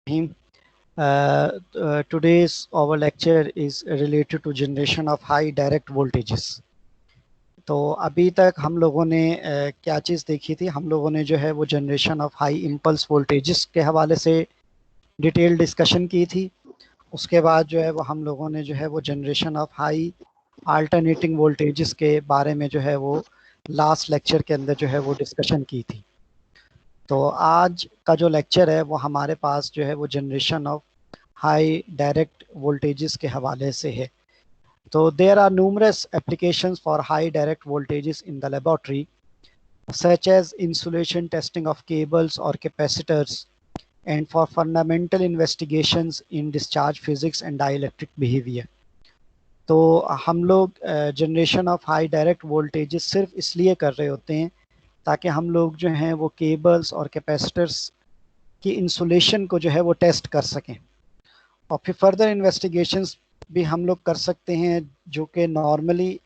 Rahim. Today's our lecture is related to generation of high direct voltages. तो अभी तक हम लोगों ने क्या चीज़ देखी थी, हम लोगों ने जो है वो generation of high impulse voltages के हवाले से डिटेल डिस्कशन की थी। उसके बाद जो है वो हम लोगों ने जो है वो generation of high alternating voltages के बारे में जो है वो लास्ट लेक्चर के अंदर जो है वो डिस्कशन की थी। तो आज का जो लेक्चर है वो हमारे पास जो है वो generation of high direct voltages के हवाले से है। तो there are numerous applications for high direct voltages in the laboratory such as insulation testing of cables or capacitors and for fundamental investigations in discharge physics and dielectric behavior। तो हम लोग generation of high direct voltages सिर्फ इसलिए कर रहे होते हैं ताकि हम लोग जो हैं वो केबल्स और कैपेसिटर्स की इंसुलेशन को जो है वो टेस्ट कर सकें, और फिर फर्दर इन्वेस्टिगेशंस भी हम लोग कर सकते हैं जो कि नॉर्मली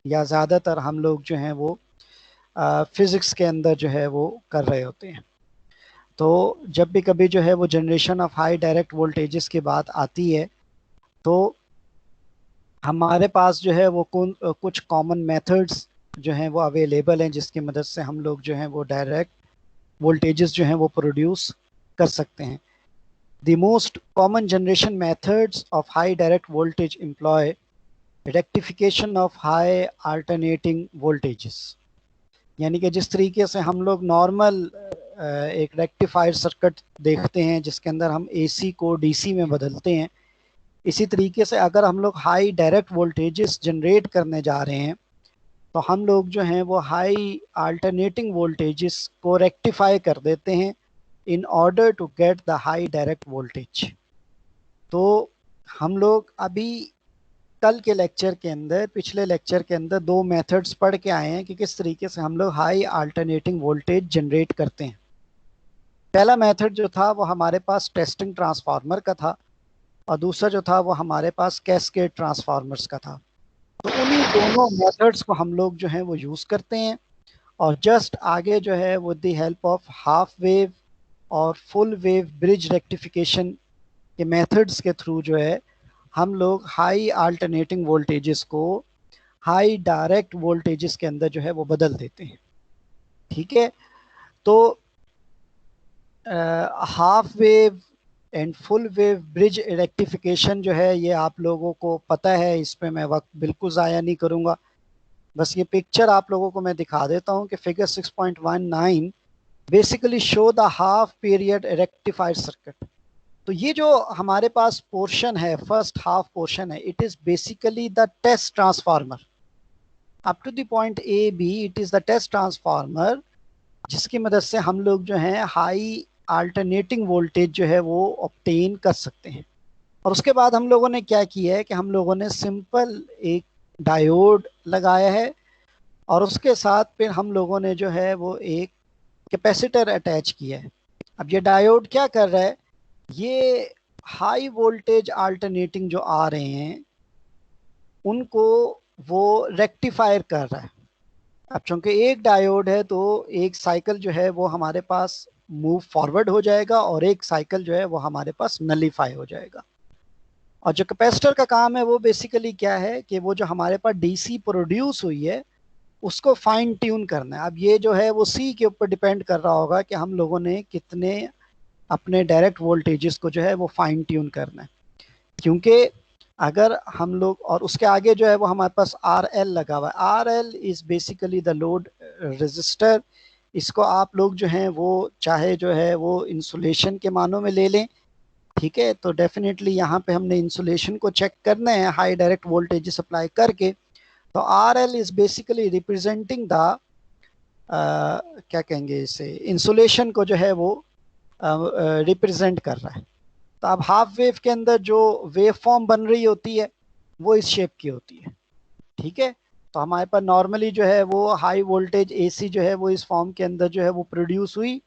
या ज़्यादातर हम लोग जो हैं वो फिज़िक्स के अंदर जो है वो कर रहे होते हैं। तो जब भी कभी जो है वो generation of high direct voltages की बात आती है तो हमारे पास जो है वो कुछ कॉमन मेथड्स जो हैं वो अवेलेबल हैं जिसकी मदद से हम लोग जो हैं वो डायरेक्ट वोल्टेजेस जो हैं वो प्रोड्यूस कर सकते हैं। The most common generation methods of high direct voltage employ rectification of high alternating voltages। यानी कि जिस तरीके से हम लोग नॉर्मल एक रेक्टिफायर सर्किट देखते हैं जिसके अंदर हम एसी को डीसी में बदलते हैं, इसी तरीके से अगर हम लोग हाई डायरेक्ट वोल्टेजेस जनरेट करने जा रहे हैं तो हम लोग जो हैं वो हाई अल्टरनेटिंग वोल्टेजेस को रेक्टिफाई कर देते हैं in order to get the high direct voltage. तो हम लोग अभी कल के लेक्चर के अंदर, पिछले लेक्चर के अंदर दो मेथड्स पढ़ के आए हैं कि किस तरीके से हम लोग हाई अल्टरनेटिंग वोल्टेज जनरेट करते हैं। पहला मेथड जो था वो हमारे पास टेस्टिंग ट्रांसफार्मर का था और दूसरा जो था वो हमारे पास कैस्केड ट्रांसफार्मर्स का था। तो उन्हीं दोनों मेथड्स को हम लोग जो है वो यूज़ करते हैं और जस्ट आगे जो है with the help of half wave और फुल वेव ब्रिज रेक्टिफिकेशन के मेथड्स के थ्रू जो है हम लोग हाई अल्टरनेटिंग वोल्टेजेस को हाई डायरेक्ट वोल्टेजेस के अंदर जो है वो बदल देते हैं। ठीक है, तो half wave and full wave bridge rectification जो है ये आप लोगों को पता है, इस पे मैं वक्त बिल्कुल ज़ाया नहीं करूँगा। बस ये पिक्चर आप लोगों को मैं दिखा देता हूँ कि figure 6.19 basically show the half period rectifier circuit. तो ये जो हमारे पास पोर्शन है, फर्स्ट हाफ पोर्शन है, it is basically the test transformer up to the point A B. It is the test transformer जिसकी मदद से हम लोग जो है हाई अल्टरनेटिंग वोल्टेज जो है वो ऑब्टेन कर सकते हैं। और उसके बाद हम लोगों ने क्या किया है कि हम लोगों ने सिंपल एक डायोड लगाया है और उसके साथ फिर हम लोगों ने जो है वो एक कैपेसिटर अटैच किया है। अब ये डायोड क्या कर रहा है, ये हाई वोल्टेज अल्टरनेटिंग जो आ रहे हैं उनको वो रेक्टिफायर कर रहा है। अब चूंकि एक डायोड है तो एक साइकिल जो है वो हमारे पास मूव फॉरवर्ड हो जाएगा और एक साइकिल जो है वो हमारे पास नलीफाई हो जाएगा। और जो कैपेसिटर का काम है वो बेसिकली क्या है कि वो जो हमारे पास डीसी प्रोड्यूस हुई है उसको फाइन ट्यून करना है। अब ये जो है वो सी के ऊपर डिपेंड कर रहा होगा कि हम लोगों ने कितने अपने डायरेक्ट वोल्टेजेस को जो है वो फाइन ट्यून करना है। क्योंकि अगर हम लोग, और उसके आगे जो है वो हमारे पास आर एल लगा हुआ है। R L is basically the load register. इसको आप लोग जो हैं वो चाहे जो है वो इंसुलेशन के मानों में ले लें। ठीक है, तो डेफिनेटली यहाँ पे हमने इंसुलेशन को चेक करना है हाई डायरेक्ट वोल्टेज सप्लाई करके। तो are L is basically representing the क्या कहेंगे इसे, इंसुलेशन को जो है वो रिप्रेजेंट कर रहा है। तो अब हाफ वेव के अंदर जो वेव फॉर्म बन रही होती है वो इस शेप की होती है। ठीक है, तो हमारे पास नॉर्मली जो है वो हाई वोल्टेज एसी जो है वो इस फॉर्म के अंदर जो है वो प्रोड्यूस हुई।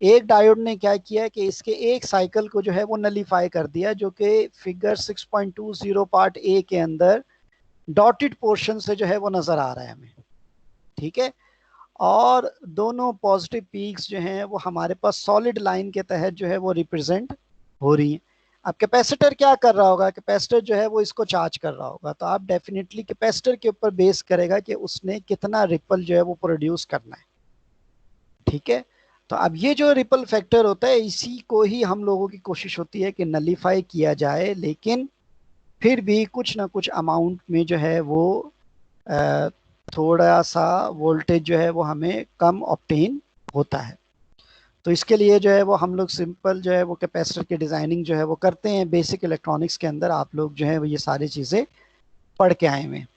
एक डायोड ने क्या किया कि इसके एक साइकिल को जो है वो नलीफाई कर दिया, जो कि फिगर 6.20 पार्ट ए के अंदर डॉटेड पोर्शन से जो है वो नजर आ रहा है हमें। ठीक है, और दोनों पॉजिटिव पीक्स जो हैं वो हमारे पास सॉलिड लाइन के तहत जो है वो रिप्रेजेंट हो रही हैं। अब कैपेसिटर क्या कर रहा होगा, कैपेसिटर जो है वो इसको चार्ज कर रहा होगा, तो आप डेफिनेटली कैपेसिटर के ऊपर बेस करेगा कि उसने कितना रिपल जो है वो प्रोड्यूस करना है। ठीक है, तो अब ये जो रिपल फैक्टर होता है इसी को ही हम लोगों की कोशिश होती है कि नलीफाई किया जाए, लेकिन फिर भी कुछ ना कुछ अमाउंट में जो है वो अ, थोड़ा सा वोल्टेज जो है वो हमें कम ऑब्टेन होता है। तो इसके लिए जो है वो हम लोग सिंपल जो है वो कैपेसिटर की डिज़ाइनिंग जो है वो करते हैं। बेसिक इलेक्ट्रॉनिक्स के अंदर आप लोग जो है वो ये सारी चीज़ें पढ़ के आए हुए हैं।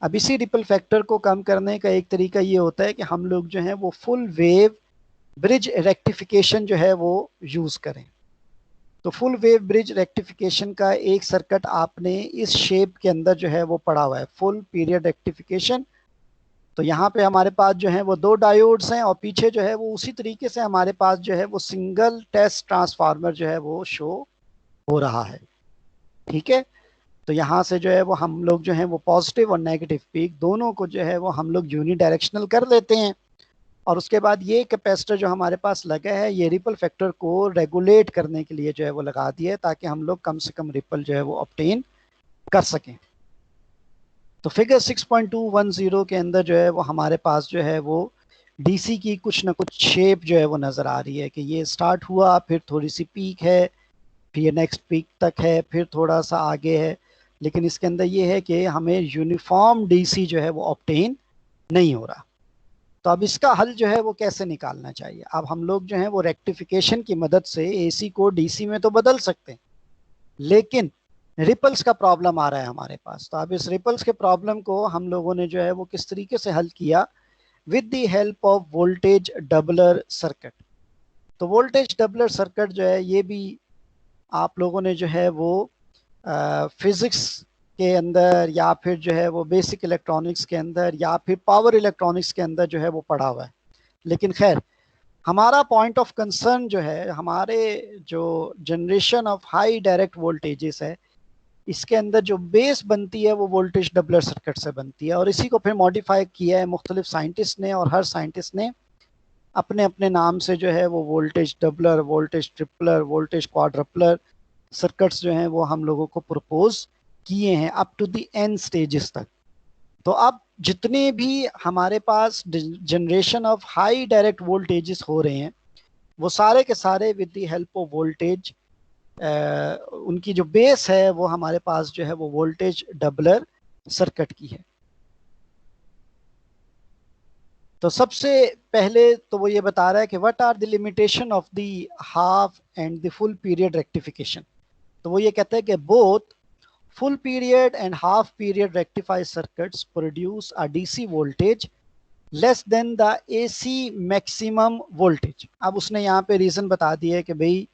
अब इसी रिपल फैक्टर को कम करने का एक तरीका ये होता है कि हम लोग जो है वो फुल वेव ब्रिज रेक्टिफिकेशन जो है वो यूज़ करें। तो फुल वेव ब्रिज रेक्टिफिकेशन का एक सर्किट आपने इस शेप के अंदर जो है वो पढ़ा हुआ है, फुल पीरियड रेक्टिफिकेशन। तो यहाँ पे हमारे पास जो है वो दो डायोड्स हैं और पीछे जो है वो उसी तरीके से हमारे पास जो है वो सिंगल टेस्ट ट्रांसफार्मर जो है वो शो हो रहा है। ठीक है, तो यहाँ से जो है वो हम लोग जो है वो पॉजिटिव और नेगेटिव पीक दोनों को जो है वो हम लोग यूनिडायरेक्शनल कर लेते हैं। और उसके बाद ये कैपेसिटर जो हमारे पास लगा है ये रिपल फैक्टर को रेगुलेट करने के लिए जो है वो लगा दिया है, ताकि हम लोग कम से कम रिपल जो है वो ऑब्टेन कर सकें। तो फिगर 6.210 के अंदर जो है वो हमारे पास जो है वो डीसी की कुछ ना कुछ शेप जो है वो नज़र आ रही है कि ये स्टार्ट हुआ, फिर थोड़ी सी पीक है, फिर ये नेक्स्ट पीक तक है, फिर थोड़ा सा आगे है। लेकिन इसके अंदर ये है कि हमें यूनिफॉर्म डीसी जो है वो ऑब्टेन नहीं हो रहा। तो अब इसका हल जो है वो कैसे निकालना चाहिए। अब हम लोग जो है वो रेक्टिफिकेशन की मदद से एसी को डीसी में तो बदल सकते हैं, लेकिन रिपल्स का प्रॉब्लम आ रहा है हमारे पास। तो अब इस रिपल्स के प्रॉब्लम को हम लोगों ने जो है वो किस तरीके से हल किया, with the help of voltage doubler circuit. तो वोल्टेज डबलर सर्किट जो है ये भी आप लोगों ने जो है वो फिजिक्स के अंदर या फिर जो है वो बेसिक इलेक्ट्रॉनिक्स के अंदर या फिर पावर इलेक्ट्रॉनिक्स के अंदर जो है वो पढ़ा हुआ है। लेकिन खैर, हमारा पॉइंट ऑफ कंसर्न जो है हमारे जो generation of high direct voltages है इसके अंदर जो बेस बनती है वो वोल्टेज डबलर सर्किट से बनती है, और इसी को फिर मॉडिफाई किया है मुख्तलिफ साइंटिस्ट ने, और हर साइंटिस्ट ने अपने अपने नाम से जो है वो voltage doubler, voltage tripler, voltage quadrupler circuits जो हैं वो हम लोगों को प्रपोज किए हैं up to the n stages तक। तो अब जितने भी हमारे पास generation of high direct voltages हो रहे हैं वो सारे के सारे with the help of voltage, उनकी जो बेस है वो हमारे पास जो है वो वोल्टेज डबलर सर्किट की है। तो सबसे पहले तो वो ये बता रहा है कि what are the limitation of the half and the full period rectification. तो वो ये कहता है कि both full period and half period rectifier circuits produce a DC voltage less than the AC maximum voltage। अब उसने यहाँ पे रीजन बता दिया है कि भाई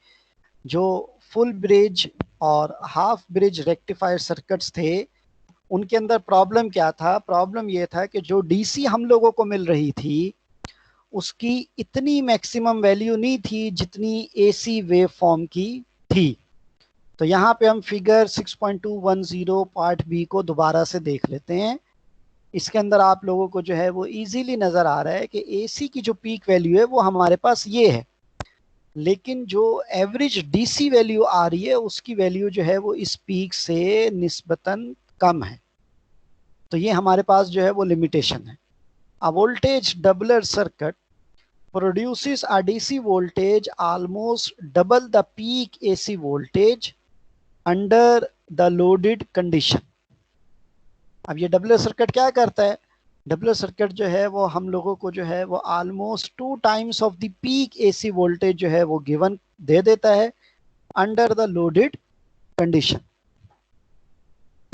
जो फुल ब्रिज और हाफ ब्रिज रेक्टिफायर सर्किट्स थे उनके अंदर प्रॉब्लम क्या था। प्रॉब्लम ये था कि जो डीसी हम लोगों को मिल रही थी उसकी इतनी मैक्सिमम वैल्यू नहीं थी जितनी एसी वेव फॉर्म की थी। तो यहाँ पे हम फिगर 6.210 पार्ट बी को दोबारा से देख लेते हैं। इसके अंदर आप लोगों को जो है वो इजीली नजर आ रहा है कि एसी की जो पीक वैल्यू है वो हमारे पास ये है, लेकिन जो एवरेज डीसी वैल्यू आ रही है उसकी वैल्यू जो है वो इस पीक से निस्बतन कम है। तो ये हमारे पास जो है वो लिमिटेशन है। A voltage doubler circuit produces a DC voltage almost double the peak AC voltage under the loaded condition। अब ये डबलर सर्किट क्या करता है, डबलर सर्किट जो है वो हम लोगों को जो है वो almost 2 times of the peak AC voltage जो है वो गिवन दे देता है अंडर द लोडेड कंडीशन।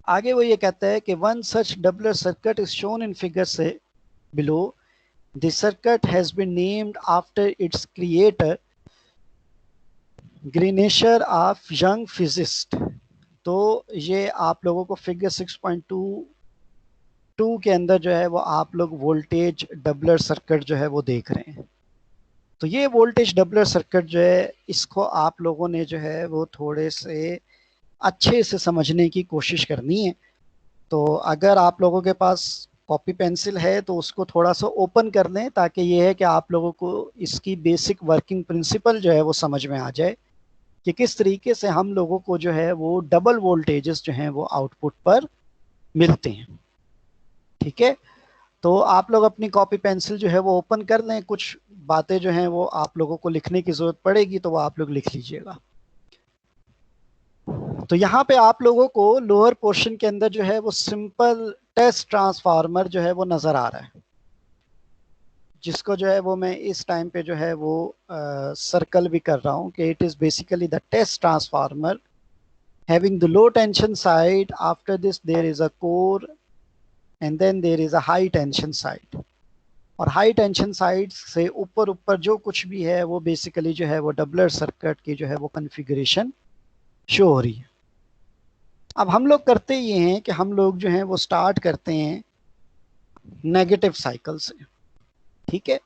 आगे वो ये कहता है कि one such doubler circuit is shown in figure से बिलो। The circuit has been named after its creator Greinacher of young physicist. तो ये आप लोगों को फिगर 6.22 के अंदर जो है वो आप लोग वोल्टेज डबलर सर्किट जो है वो देख रहे हैं। तो ये वोल्टेज डबलर सर्किट जो है इसको आप लोगों ने जो है वो थोड़े से अच्छे से समझने की कोशिश करनी है। तो अगर आप लोगों के पास कॉपी पेंसिल है तो उसको थोड़ा सा ओपन कर लें, ताकि ये है कि आप लोगों को इसकी बेसिक वर्किंग प्रिंसिपल जो है वो समझ में आ जाए। कि किस तरीके से हम लोगों को जो है वो डबल वोल्टेजेस जो हैं वो आउटपुट पर मिलते हैं। ठीक है, तो आप लोग अपनी कॉपी पेंसिल जो है वो ओपन कर लें, कुछ बातें जो हैं वो आप लोगों को लिखने की जरूरत पड़ेगी तो वो आप लोग लिख लीजिएगा। तो यहाँ पे आप लोगों को लोअर पोर्शन के अंदर जो है वो सिंपल टेस्ट ट्रांसफार्मर जो है वो नजर आ रहा है, जिसको जो है वो मैं इस टाइम पे जो है वो सर्कल भी कर रहा हूँ कि it is basically the test transformer having the low tension side. After this there is a core and then there is a high tension side, और हाई टेंशन साइड से ऊपर ऊपर जो कुछ भी है वो बेसिकली जो है वो डबलर सर्किट की जो है वो कॉन्फ़िगरेशन शो हो रही है। अब हम लोग करते ये हैं कि हम लोग जो हैं वो स्टार्ट करते हैं नेगेटिव साइकिल से। ठीक है,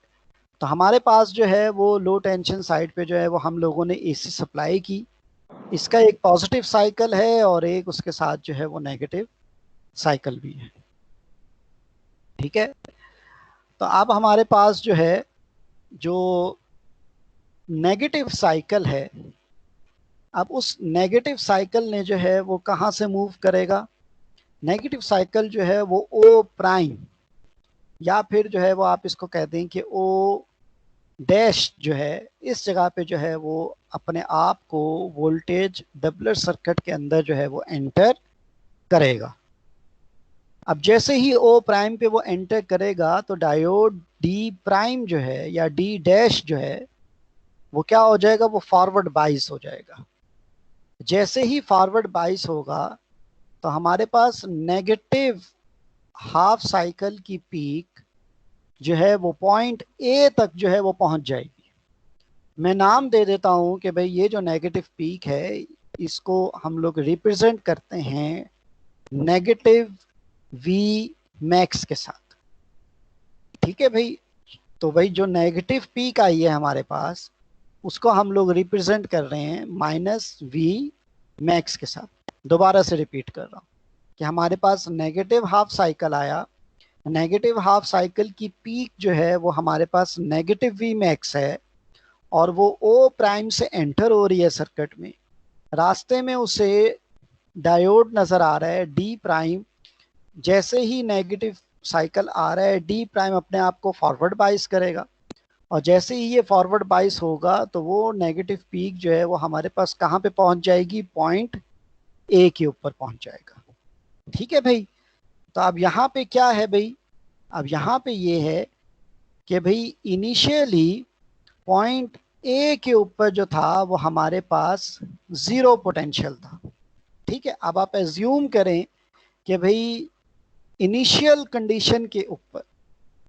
तो हमारे पास जो है वो लो टेंशन साइड पे जो है वो हम लोगों ने एसी सप्लाई की, इसका एक पॉजिटिव साइकिल है और एक उसके साथ जो है वो नेगेटिव साइकिल भी है। ठीक है, तो अब हमारे पास जो है जो नेगेटिव साइकिल है, अब उस नेगेटिव साइकिल ने जो है वो कहाँ से मूव करेगा? नेगेटिव साइकिल जो है वो ओ प्राइम, या फिर जो है वो आप इसको कह दें कि ओ डैश जो है, इस जगह पे जो है वो अपने आप को वोल्टेज डबलर सर्किट के अंदर जो है वो एंटर करेगा। अब जैसे ही ओ प्राइम पे वो एंटर करेगा तो डायोड डी प्राइम जो है या डी डैश जो है वो क्या हो जाएगा? वो फॉरवर्ड बाइस हो जाएगा। जैसे ही फॉरवर्ड बाइस होगा तो हमारे पास नेगेटिव हाफ साइकिल की पीक जो है वो पॉइंट ए तक जो है वो पहुंच जाएगी। मैं नाम दे देता हूं कि भाई ये जो नेगेटिव पीक है इसको हम लोग रिप्रेजेंट करते हैं नेगेटिव वी मैक्स के साथ। ठीक है भाई, तो भाई जो नेगेटिव पीक आई है हमारे पास उसको हम लोग रिप्रेजेंट कर रहे हैं माइनस वी मैक्स के साथ। दोबारा से रिपीट कर रहा हूँ कि हमारे पास नेगेटिव हाफ साइकिल आया, नेगेटिव हाफ साइकिल की पीक जो है वो हमारे पास नेगेटिव वी मैक्स है और वो ओ प्राइम से एंटर हो रही है सर्किट में। रास्ते में उसे डायोड नजर आ रहा है डी प्राइम। जैसे ही नेगेटिव साइकिल आ रहा है डी प्राइम अपने आप को फॉरवर्ड बाइस करेगा, और जैसे ही ये फॉरवर्ड बाइस होगा तो वो नेगेटिव पीक जो है वो हमारे पास कहाँ पे पहुंच जाएगी? पॉइंट ए के ऊपर पहुंच जाएगा। ठीक है भाई, तो अब यहाँ पे क्या है भाई? अब यहाँ पे ये है कि भाई इनिशियली पॉइंट ए के ऊपर जो था वो हमारे पास जीरो पोटेंशियल था। ठीक है, अब आप एज्यूम करें कि भाई इनिशियल कंडीशन के ऊपर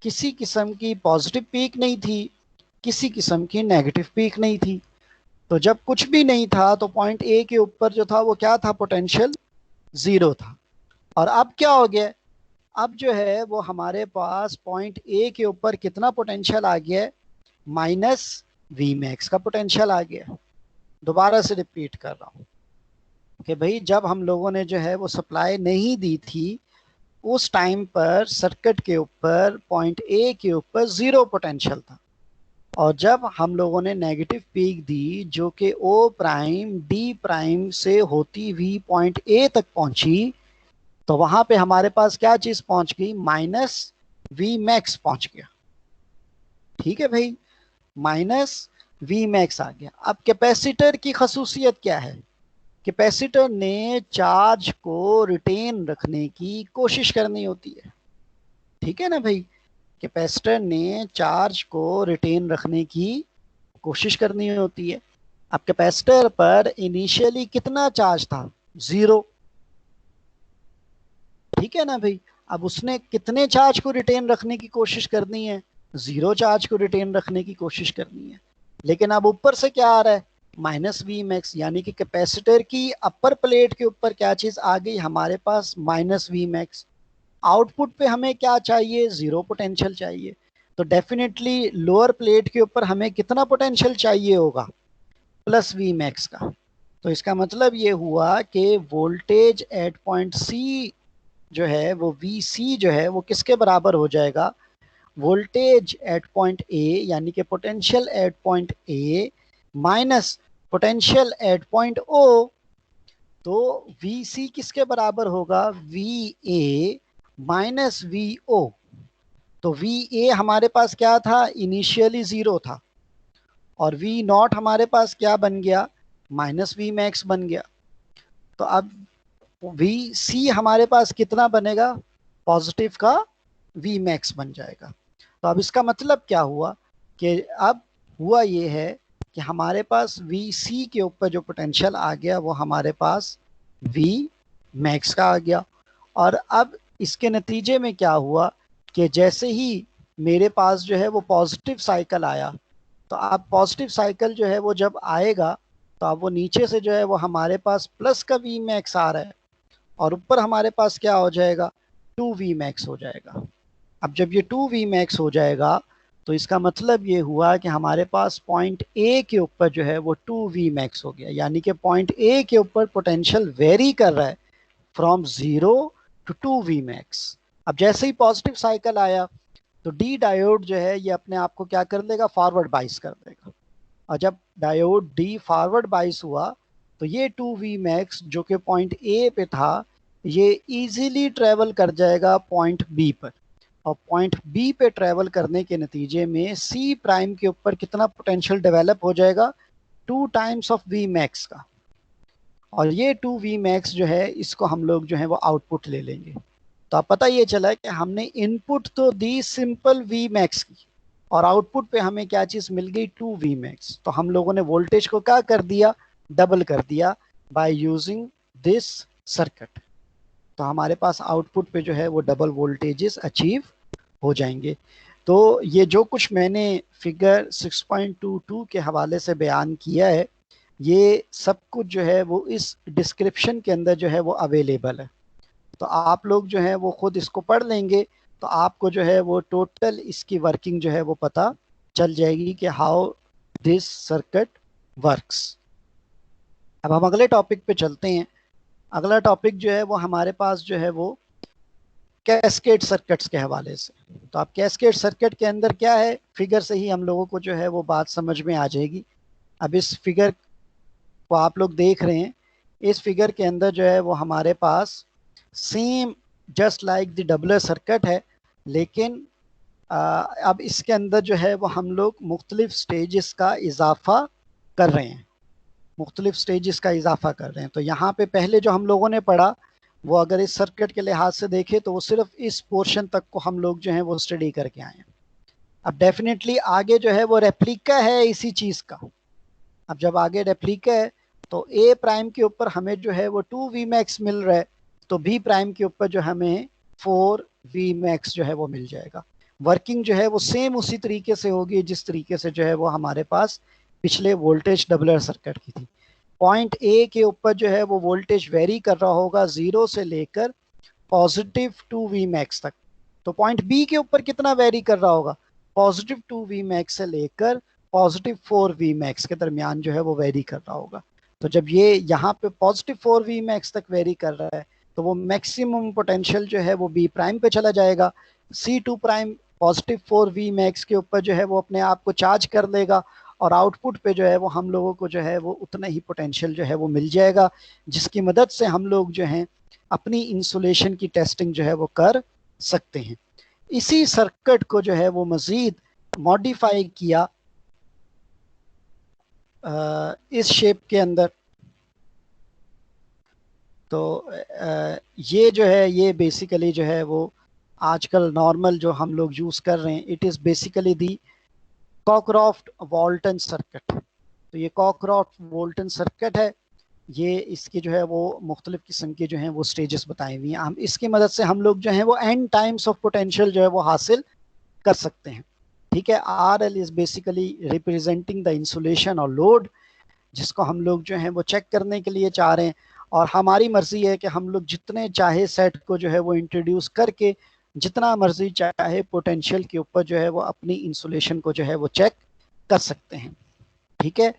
किसी किस्म की पॉजिटिव पीक नहीं थी, किसी किस्म की नेगेटिव पीक नहीं थी। तो जब कुछ भी नहीं था तो पॉइंट ए के ऊपर जो था वो क्या था? पोटेंशियल जीरो था। और अब क्या हो गया? अब जो है वो हमारे पास पॉइंट ए के ऊपर कितना पोटेंशियल आ गया है? माइनस वी मैक्स का पोटेंशियल आ गया। दोबारा से रिपीट कर रहा हूँ कि भाई जब हम लोगों ने जो है वो सप्लाई नहीं दी थी उस टाइम पर सर्किट के ऊपर पॉइंट ए के ऊपर जीरो पोटेंशियल था, और जब हम लोगों ने नेगेटिव पीक दी जो कि ओ प्राइम डी प्राइम से होती हुई पॉइंट ए तक पहुंची, तो वहां पे हमारे पास क्या चीज पहुंच गई? माइनस वी मैक्स पहुंच गया। ठीक है भाई, माइनस वी मैक्स आ गया। अब कैपेसिटर की खसूसियत क्या है? कैपेसिटर ने चार्ज को रिटेन रखने की कोशिश करनी होती है। ठीक है ना भाई, कैपेसिटर ने चार्ज को रिटेन रखने की कोशिश करनी होती है। अब कैपेसिटर पर इनिशियली कितना चार्ज था? जीरो। ठीक है ना भाई, अब उसने कितने चार्ज को रिटेन रखने की कोशिश करनी है? जीरो चार्ज को रिटेन रखने की कोशिश करनी है। लेकिन अब ऊपर से क्या आ रहा है? माइनस वी मैक्स, यानी कि कैपेसिटर की अपर प्लेट के ऊपर क्या चीज आ गई हमारे पास? Minus V max. आउटपुट पे हमें क्या चाहिए? जीरो पोटेंशियल चाहिए। तो डेफिनेटली लोअर प्लेट के ऊपर हमें कितना पोटेंशियल चाहिए होगा? प्लस वी मैक्स का। तो इसका मतलब ये हुआ कि वोल्टेज एट पॉइंट सी जो है वो वी सी जो है वो किसके बराबर हो जाएगा? वोल्टेज एट पॉइंट ए यानी कि potential at point A minus potential at point O, तो VC किसके बराबर होगा, VA माइनस VO। तो VA हमारे पास क्या था, इनिशियली 0 था, और V0 हमारे पास क्या बन गया, माइनस Vmax बन गया। तो अब VC हमारे पास कितना बनेगा, पॉजिटिव का Vmax बन जाएगा। तो अब इसका मतलब क्या हुआ कि अब हुआ ये है कि हमारे पास VC के ऊपर जो पोटेंशियल आ गया वो हमारे पास Vmax का आ गया। और अब इसके नतीजे में क्या हुआ कि जैसे ही मेरे पास जो है वो पॉजिटिव साइकिल आया, तो अब पॉजिटिव साइकिल जो है वो जब आएगा तो अब वो नीचे से जो है वो हमारे पास प्लस का Vmax आ रहा है, और ऊपर हमारे पास क्या हो जाएगा, 2Vmax हो जाएगा। अब जब ये 2Vmax हो जाएगा तो इसका मतलब ये हुआ कि हमारे पास पॉइंट ए के ऊपर जो है वो 2Vmax हो गया, यानी कि पॉइंट ए के ऊपर पोटेंशियल वेरी कर रहा है फ्रॉम 0 टू 2Vmax। अब जैसे ही पॉजिटिव साइकिल आया तो डी डायोड जो है ये अपने आप को क्या कर देगा, फॉरवर्ड बाइस कर देगा। और जब डायोड डी फॉरवर्ड बाइस हुआ तो ये 2Vmax जो कि पॉइंट ए पे था, ये इजीली ट्रेवल कर जाएगा पॉइंट बी पर, और पॉइंट बी पे ट्रेवल करने के नतीजे में सी प्राइम के ऊपर कितना पोटेंशियल डेवलप हो जाएगा, 2 टाइम्स ऑफ Vmax का। और ये 2Vmax जो है इसको हम लोग जो है वो आउटपुट ले लेंगे। तो अब पता ये चला कि हमने इनपुट तो दी सिंपल Vmax की, और आउटपुट पे हमें क्या चीज मिल गई, 2Vmax। तो हम लोगों ने वोल्टेज को क्या कर दिया, डबल कर दिया बाय यूजिंग दिस सर्किट। तो हमारे पास आउटपुट पे जो है वो डबल वोल्टेजेस अचीव हो जाएंगे। तो ये जो कुछ मैंने फिगर 6.22 के हवाले से बयान किया है, ये सब कुछ जो है वो इस डिस्क्रिप्शन के अंदर जो है वो अवेलेबल है। तो आप लोग जो है वो खुद इसको पढ़ लेंगे तो आपको जो है वो टोटल इसकी वर्किंग जो है वो पता चल जाएगी कि हाउ दिस सर्किट वर्क्स। अब हम अगले टॉपिक पे चलते हैं। अगला टॉपिक जो है वो हमारे पास जो है वो कैस्केड सर्किट्स के हवाले से। तो आप कैस्केड सर्किट के अंदर क्या है, फिगर से ही हम लोगों को जो है वो बात समझ में आ जाएगी। अब इस फिगर को आप लोग देख रहे हैं, इस फिगर के अंदर जो है वो हमारे पास same just like the doubler circuit है, लेकिन अब इसके अंदर जो है वो हम लोग मुख्तलिफ स्टेजेस का इजाफा कर रहे हैं, मुख्तलिफ स्टेजेस का इजाफा कर रहे हैं। तो यहाँ पे पहले जो हम लोगों ने पढ़ा वो अगर इस सर्किट के लिहाज से देखें तो वो सिर्फ इस पोर्शन तक को हम लोग जो है वो स्टडी करके आए हैं। अब डेफिनेटली आगे जो है वो रेप्लिका है इसी चीज़ का। अब जब आगे रेप्लिका है तो ए प्राइम के ऊपर हमें जो है वो 2Vmax मिल रहा है, तो बी प्राइम के ऊपर जो हमें 4Vmax जो है वो मिल जाएगा। वर्किंग जो है वो सेम उसी तरीके से होगी जिस तरीके से जो है वो हमारे पास पिछले वोल्टेज डबलर सर्किट की थी। पॉइंट ए के ऊपर जो है वो वोल्टेज वेरी कर रहा होगा 0 से लेकर पॉजिटिव 2Vmax तक। तो पॉइंट बी के ऊपर कितना वेरी कर रहा होगा, पॉजिटिव 2Vmax से लेकर पॉजिटिव 4Vmax के दरमियान जो है वो वेरी कर रहा होगा। तो जब ये यहाँ पे पॉजिटिव 4Vmax तक वेरी कर रहा है तो वो मैक्सिमम पोटेंशियल जो है वो बी प्राइम पे चला जाएगा। C2 प्राइम पॉजिटिव 4Vmax के ऊपर जो है वो अपने आप को चार्ज कर लेगा, और आउटपुट पे जो है वो हम लोगों को जो है वो उतना ही पोटेंशियल जो है वो मिल जाएगा, जिसकी मदद से हम लोग जो है अपनी इंसुलेशन की टेस्टिंग जो है वो कर सकते हैं। इसी सर्किट को जो है वो मजीद मॉडिफाई किया इस शेप के अंदर। तो ये जो है ये बेसिकली जो है वो आजकल नॉर्मल जो हम लोग यूज़ कर रहे हैं, it is basically the Cockcroft Walton circuit. तो ये कॉकरॉफ्ट वॉल्टन सर्किट है, ये इसकी जो है वो मुख्तलिफ किस्म की जो है वो स्टेजेस बताई हुई हैं। हम इसकी मदद से हम लोग जो है वो एन टाइम्स ऑफ पोटेंशियल जो है वो हासिल कर सकते हैं। ठीक है, R L is basically representing the insulation और लोड, जिसको हम लोग जो है वो चेक करने के लिए चाह रहे हैं, और हमारी मर्जी है कि हम लोग जितने चाहे सेट को जो है वो इंट्रोड्यूस करके जितना मर्जी चाहे पोटेंशियल के ऊपर जो है वो अपनी इंसुलेशन को जो है वो चेक कर सकते हैं। ठीक है,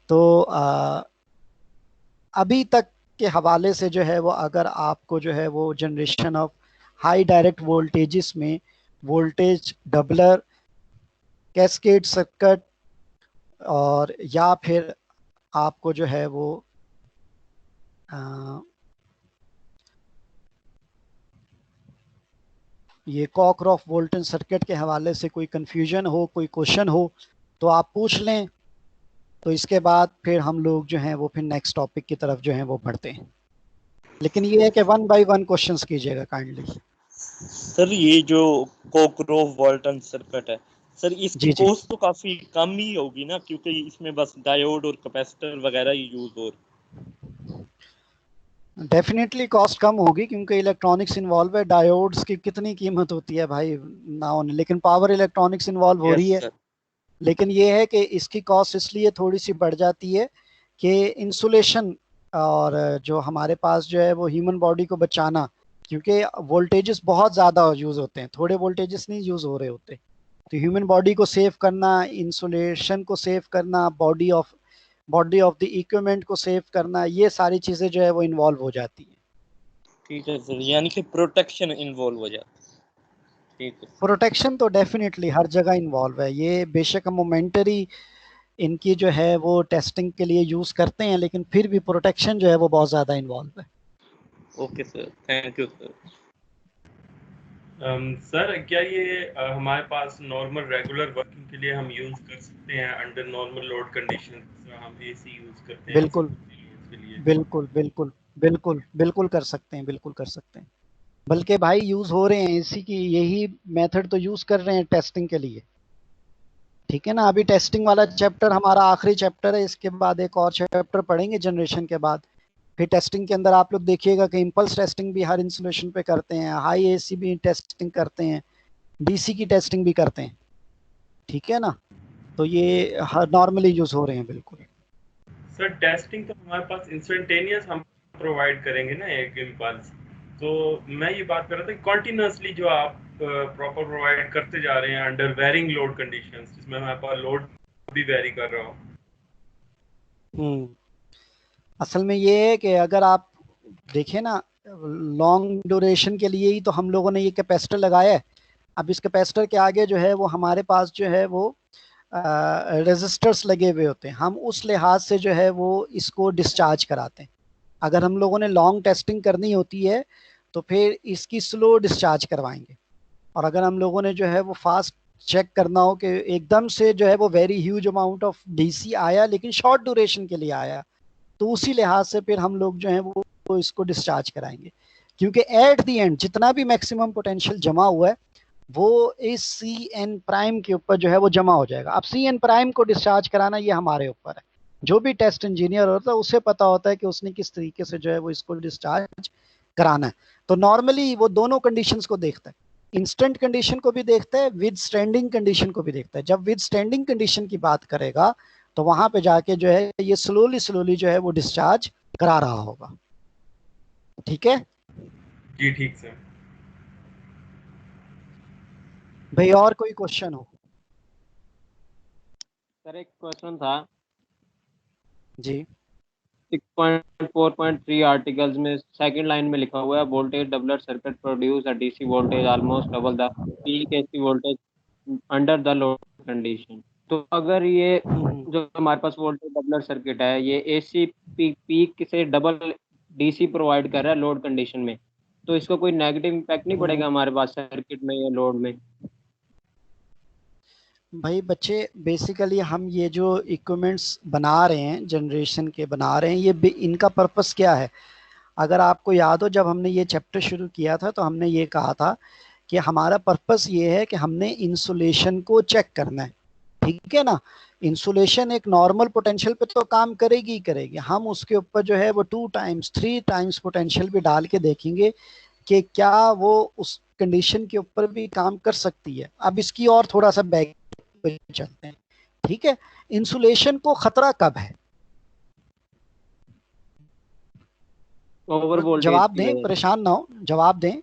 तो अभी तक के हवाले से जो है वो अगर आपको जो है वो generation of high direct voltages में वोल्टेज डबलर, कैस्केड सर्किट, और या फिर आपको जो है वो ये कॉकरॉफ वोल्टन सर्किट के हवाले से कोई कंफ्यूजन हो, कोई क्वेश्चन हो तो आप पूछ लें। तो इसके बाद फिर हम लोग जो हैं वो फिर नेक्स्ट टॉपिक की तरफ जो है वो बढ़ते हैं। लेकिन ये है कि 1 बाय 1 क्वेश्चंस कीजिएगा काइंडली। सर ये जो कोकरोव वॉल्टन सर्किट है सर, इसकी जी जी, कॉस्ट तो काफी कम ही होगी ना, क्योंकि इसमें बस डायोड और कैपेसिटर वगैरह ही यूज हो। डेफिनेटली कॉस्ट कम होगी क्योंकि इलेक्ट्रॉनिक्स इन्वॉल्व है। डायोड्स की कितनी कीमत होती है भाई ना होने, लेकिन पावर इलेक्ट्रॉनिक्स इन्वॉल्व हो यस रही है। सर। लेकिन ये है कि इसकी कॉस्ट इसलिए थोड़ी सी बढ़ जाती है कि इंसुलेशन और जो हमारे पास जो है वो ह्यूमन बॉडी को बचाना, क्योंकि वोल्टेजेस बहुत ज़्यादा यूज़ होते हैं, थोड़े वोल्टेजेस नहीं यूज़ हो रहे होते। तो ह्यूमन बॉडी को सेव करना, इंसुलेशन को सेव करना, बॉडी ऑफ द इक्विपमेंट को सेव करना, ये सारी चीज़ें जो है वो इन्वॉल्व हो जाती हैं। ठीक है सर, यानी कि प्रोटेक्शन इन्वॉल्व हो जाता है। ठीक है। प्रोटेक्शन तो डेफिनेटली हर जगह इन्वॉल्व है। ये बेशक मोमेंटरी इनकी जो है वो टेस्टिंग के लिए यूज़ करते हैं, लेकिन फिर भी प्रोटेक्शन जो है वो बहुत ज़्यादा इन्वॉल्व है। Okay sir, thank you sir. Sir क्या ये हमारे पास नॉर्मल रेगुलर वर्किंग के लिए हम यूज कर सकते हैं अंडर नॉर्मल लोड कंडीशन? हम एसी यूज करते हैं बिल्कुल लोड के लिए। बिल्कुल बिल्कुल बिल्कुल बिल्कुल कर सकते हैं, बिल्कुल कर सकते हैं। बल्कि भाई यूज़ हो रहे हैं इसी की, यही मेथड तो यूज़ कर रहे हैं टेस्टिंग के लिए। ठीक है ना, अभी टेस्टिंग वाला चैप्टर हमारा आखिरी चैप्टर है, इसके बाद एक और चैप्टर पढ़ेंगे जनरेशन के बाद। फिर टेस्टिंग के अंदर आप लोग देखिएगा कि इम्पल्स टेस्टिंग भी हर इंसुलेशन पे करते हैं, हाई एसी भी टेस्टिंग करते हैं, डीसी की टेस्टिंग भी करते हैं। ठीक है ना, तो ये हर नॉर्मली यूज हो रहे हैं बिल्कुल। सर टेस्टिंग तो हमारे पास इंस्टेंटेनियस हम प्रोवाइड करेंगे ना एक इम्पल्स। तो मैं ये बात कर रहा था कि कॉन्टिन्यूसली जो आप प्रॉपर प्रोवाइड करते जा रहे हैं अंडर वेरिंग लोड कंडीशंस, जिसमें हमारे पास लोड भी वेरी कर रहा हो। असल में ये है कि अगर आप देखें ना, लॉन्ग ड्यूरेशन के लिए ही तो हम लोगों ने ये कैपेसिटर लगाया है। अब इस कैपेसिटर के आगे जो है वो हमारे पास जो है वो रेजिस्टर्स लगे हुए होते हैं, हम उस लिहाज से जो है वो इसको डिस्चार्ज कराते हैं। अगर हम लोगों ने लॉन्ग टेस्टिंग करनी होती है तो फिर इसकी स्लो डिस्चार्ज करवाएंगे। और अगर हम लोगों ने जो है वो फास्ट चेक करना हो कि एकदम से जो है वो very huge amount of DC आया लेकिन शॉर्ट ड्यूरेशन के लिए आया, तो उसी लिहाज से फिर हम लोग जो है वो इसको डिस्चार्ज कराएंगे। क्योंकि एट दी एंड जितना भी मैक्सिमम पोटेंशियल जमा हुआ है वो इस सी एन प्राइम के ऊपर जो है वो जमा हो जाएगा। अब सी एन प्राइम को डिस्चार्ज कराना ये हमारे ऊपर है। जो भी टेस्ट इंजीनियर होता है उसे पता होता है कि उसने किस तरीके से जो है वो इसको डिस्चार्ज कराना है। तो नॉर्मली वो दोनों कंडीशंस को देखता है, इंस्टेंट कंडीशन को भी देखता है, विद स्टैंडिंग कंडीशन को भी देखता है। जब विद स्टैंडिंग कंडीशन की बात करेगा तो वहां पे जाके जो है ये स्लोली स्लोली जो है वो डिस्चार्ज करा रहा होगा। ठीक है जी ठीक सर। भाई, और कोई क्वेश्चन हो? सर एक क्वेश्चन था। जी 6.4.3 आर्टिकल्स में सेकंड लाइन में लिखा हुआ है voltage doubler circuit produce a DC voltage almost double the peak AC voltage under the load condition. तो अगर ये जो हमारे पास वोल्टेज डबलर सर्किट है ये एसी पीक से डबल डीसी प्रोवाइड कर रहा है लोड कंडीशन में, तो इसका कोई नेगेटिव इम्पैक्ट नहीं पड़ेगा हमारे पास सर्किट में या लोड में? भाई बच्चे, बेसिकली हम ये जो इक्विपमेंट्स बना रहे हैं, जनरेशन के बना रहे हैं, ये इनका पर्पस क्या है? अगर आपको याद हो जब हमने ये चैप्टर शुरू किया था तो हमने ये कहा था कि हमारा पर्पस ये है कि हमने इंसुलेशन को चेक करना है। ठीक है ना, इंसुलेशन एक नॉर्मल पोटेंशियल पे तो काम करेगी ही करेगी, हम उसके ऊपर जो है वो 2 टाइम्स 3 टाइम्स पोटेंशियल भी डाल के देखेंगे कि क्या वो उस कंडीशन के ऊपर भी काम कर सकती है। अब इसकी और थोड़ा सा बैक पे चलते हैं। ठीक है, इंसुलेशन को खतरा कब है? ओवर वोल्टेज जवाब की दें, वजह से। परेशान ना हो, जवाब दें।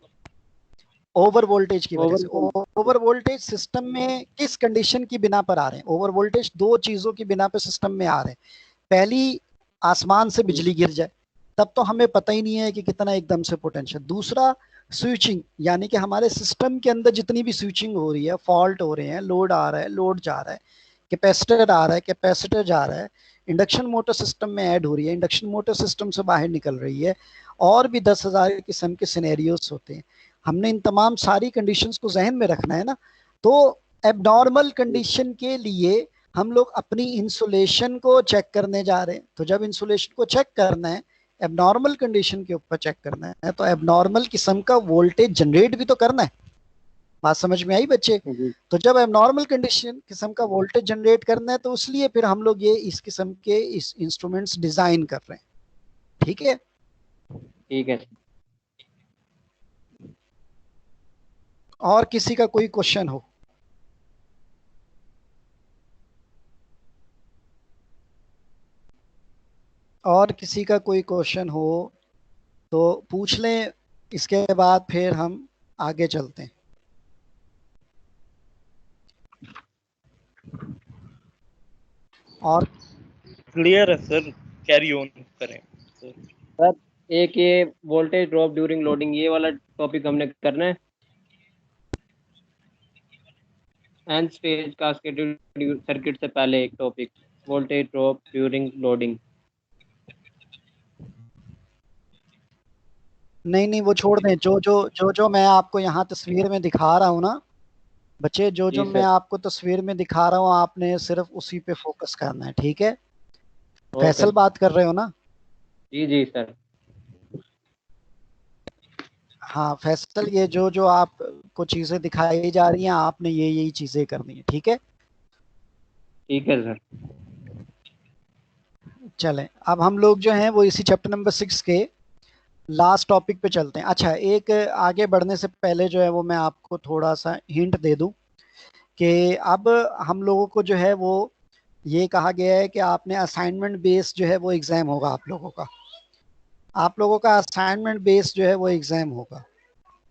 ओवर वोल्टेज की वजह ओवर से। ओवर वोल्टेज सिस्टम में किस कंडीशन की बिना पर आ रहे हैं? ओवर वोल्टेज दो चीजों की बिना पर सिस्टम में आ रहे हैं। पहली, आसमान से बिजली गिर जाए, तब तो हमें पता ही नहीं है कि कितना एकदम से पोटेंशियल। दूसरा, स्विचिंग, यानी कि हमारे सिस्टम के अंदर जितनी भी स्विचिंग हो रही है, फॉल्ट हो रहे हैं, लोड आ रहा है, लोड जा रहा है, कैपेसिटर आ रहा है, कैपेसिटर जा रहा है, इंडक्शन मोटर सिस्टम में ऐड हो रही है, इंडक्शन मोटर सिस्टम से बाहर निकल रही है, और भी 10,000 किस्म के सिनेरियोस होते हैं। हमने इन तमाम सारी कंडीशंस को जहन में रखना है ना। तो एबनॉर्मल कंडीशन के लिए हम लोग अपनी इंसुलेशन को चेक करने जा रहे हैं। तो जब इंसुलेशन को चेक करना है, एबनॉर्मल कंडीशन के ऊपर चेक करना है, तो एबनॉर्मल किस्म का वोल्टेज जनरेट भी तो करना है। बात समझ में आई बच्चे? तो जब एबनॉर्मल कंडीशन किस्म का वोल्टेज जनरेट करना है, तो इसलिए फिर हम लोग ये इस किस्म के इस इंस्ट्रूमेंट्स डिजाइन कर रहे हैं। ठीक है, ठीक है। और किसी का कोई क्वेश्चन हो? और किसी का कोई क्वेश्चन हो तो पूछ लें, इसके बाद फिर हम आगे चलते हैं। और क्लियर है सर, कैरी ऑन करें सर। एक ये वोल्टेज ड्रॉप ड्यूरिंग लोडिंग, ये वाला टॉपिक हमने करना है। एंड स्टेज कास्केडेड सर्किट से पहले एक topic, voltage drop during loading. नहीं नहीं, वो छोड़ दें। जो मैं आपको यहाँ तस्वीर में दिखा रहा हूँ ना बच्चे, जो मैं आपको तस्वीर में दिखा रहा हूँ, आपने सिर्फ उसी पे फोकस करना है। ठीक है? फैसल बात कर रहे हो ना? जी जी सर। हाँ फैसल, ये जो आपको चीजें दिखाई जा रही हैं, आपने यही चीजें करनी है। ठीक है? ठीक है सर। चलें, अब हम लोग जो हैं वो इसी चैप्टर नंबर 6 के लास्ट टॉपिक पे चलते हैं। अच्छा, एक आगे बढ़ने से पहले जो है वो मैं आपको थोड़ा सा हिंट दे दूं कि अब हम लोगों को जो है वो ये कहा गया है कि आपने असाइनमेंट बेस्ड जो है वो एग्जाम होगा आप लोगों का। आप लोगों का असाइनमेंट बेस्ड जो है वो एग्जाम होगा।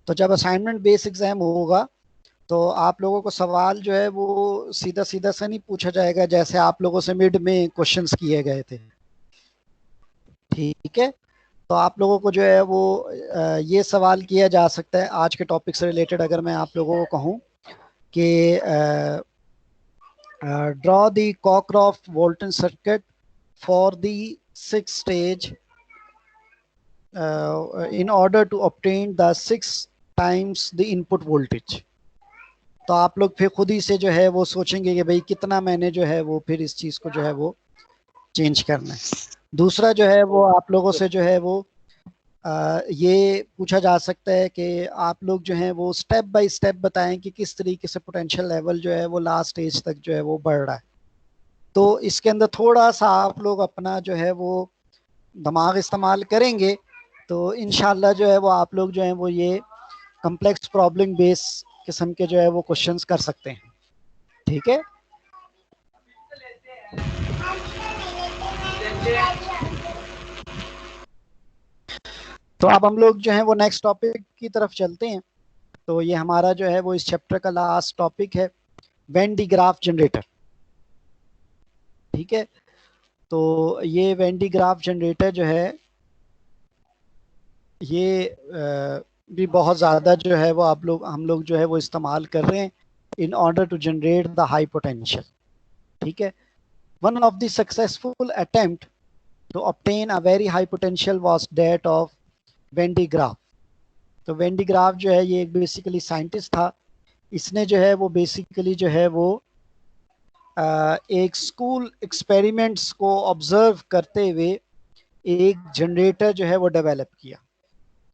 तो जब असाइनमेंट बेस्ड एग्जाम होगा तो आप लोगों को सवाल जो है वो सीधा सीधा से नहीं पूछा जाएगा, जैसे आप लोगों से मिड में क्वेश्चंस किए गए थे। ठीक है? तो आप लोगों को जो है वो ये सवाल किया जा सकता है आज के टॉपिक से रिलेटेड। अगर मैं आप लोगों को कहूँ कि draw the Cockcroft voltage circuit for the 6 stage in order to obtain the 6 times the input voltage। तो आप लोग फिर खुद ही से जो है वो सोचेंगे कि भाई कितना मैंने जो है वो फिर इस चीज़ को जो है वो चेंज करना है। दूसरा जो है वो आप लोगों से जो है वो ये पूछा जा सकता है कि आप लोग जो है वो स्टेप बाय स्टेप बताएं कि किस तरीके से पोटेंशियल लेवल जो है वो लास्ट स्टेज तक जो है वो बढ़ रहा है। तो इसके अंदर थोड़ा सा आप लोग अपना जो है वो दिमाग इस्तेमाल करेंगे तो इंशाल्लाह जो है वो आप लोग जो है वो ये कॉम्प्लेक्स प्रॉब्लम बेस किस्म के जो है वो क्वेश्चंस कर सकते हैं। ठीक है? तो अब हम लोग जो है वो नेक्स्ट टॉपिक की तरफ चलते हैं। तो ये हमारा जो है वो इस चैप्टर का लास्ट टॉपिक है, वेन डी ग्राफ जनरेटर। ठीक है? तो ये वेन डी ग्राफ जनरेटर जो है ये भी बहुत ज़्यादा जो है वो हम लोग जो है वो इस्तेमाल कर रहे हैं in order to generate the high potential. ठीक है? One of the successful attempt to obtain a very high potential was that of Van de Graaff. तो वेन डी ग्राफ जो है ये एक बेसिकली साइंटिस्ट था। इसने जो है वो बेसिकली जो है वो एक स्कूल एक्सपेरिमेंट्स को ऑब्जर्व करते हुए एक जनरेटर जो है वो डेवलप किया।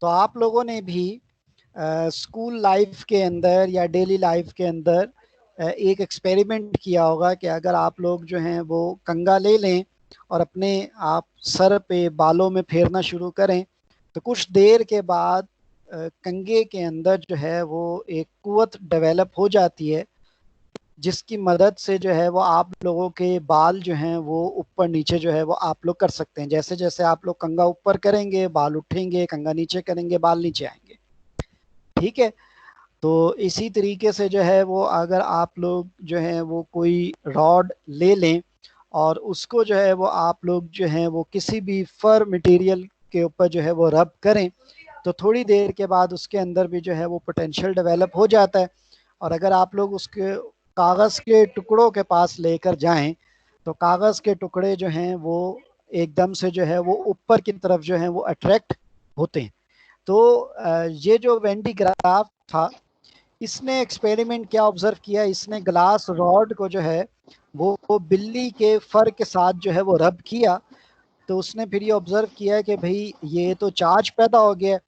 तो आप लोगों ने भी स्कूल लाइफ के अंदर या डेली लाइफ के अंदर एक एक्सपेरिमेंट किया होगा कि अगर आप लोग जो हैं वो कंघा ले लें और अपने आप सर पे बालों में फेरना शुरू करें तो कुछ देर के बाद कंघे के अंदर जो है वो एक कुव्वत डेवलप हो जाती है जिसकी मदद से जो है वो आप लोगों के बाल जो हैं वो ऊपर नीचे जो है वो आप लोग कर सकते हैं। जैसे जैसे आप लोग कंघा ऊपर करेंगे बाल उठेंगे, कंघा नीचे करेंगे बाल नीचे आएंगे। ठीक है? तो इसी तरीके से जो है वो अगर आप लोग जो है वो कोई रॉड ले लें और उसको जो है वो आप लोग जो है वो किसी भी फर मटेरियल के ऊपर जो है वो रब करें तो थोड़ी देर के बाद उसके अंदर भी जो है वो पोटेंशियल डेवलप हो जाता है। और अगर आप लोग उसके कागज़ के टुकड़ों के पास लेकर जाएं तो कागज के टुकड़े जो हैं वो एकदम से जो है वो ऊपर की तरफ जो है वो अट्रैक्ट होते हैं। तो ये जो वेंडी ग्राफ था, इसने एक्सपेरिमेंट क्या ऑब्जर्व किया, इसने ग्लास रॉड को जो है वो बिल्ली के फर के साथ जो है वो रब किया। तो उसने फिर ये ऑब्जर्व किया कि भाई ये तो चार्ज पैदा हो गया,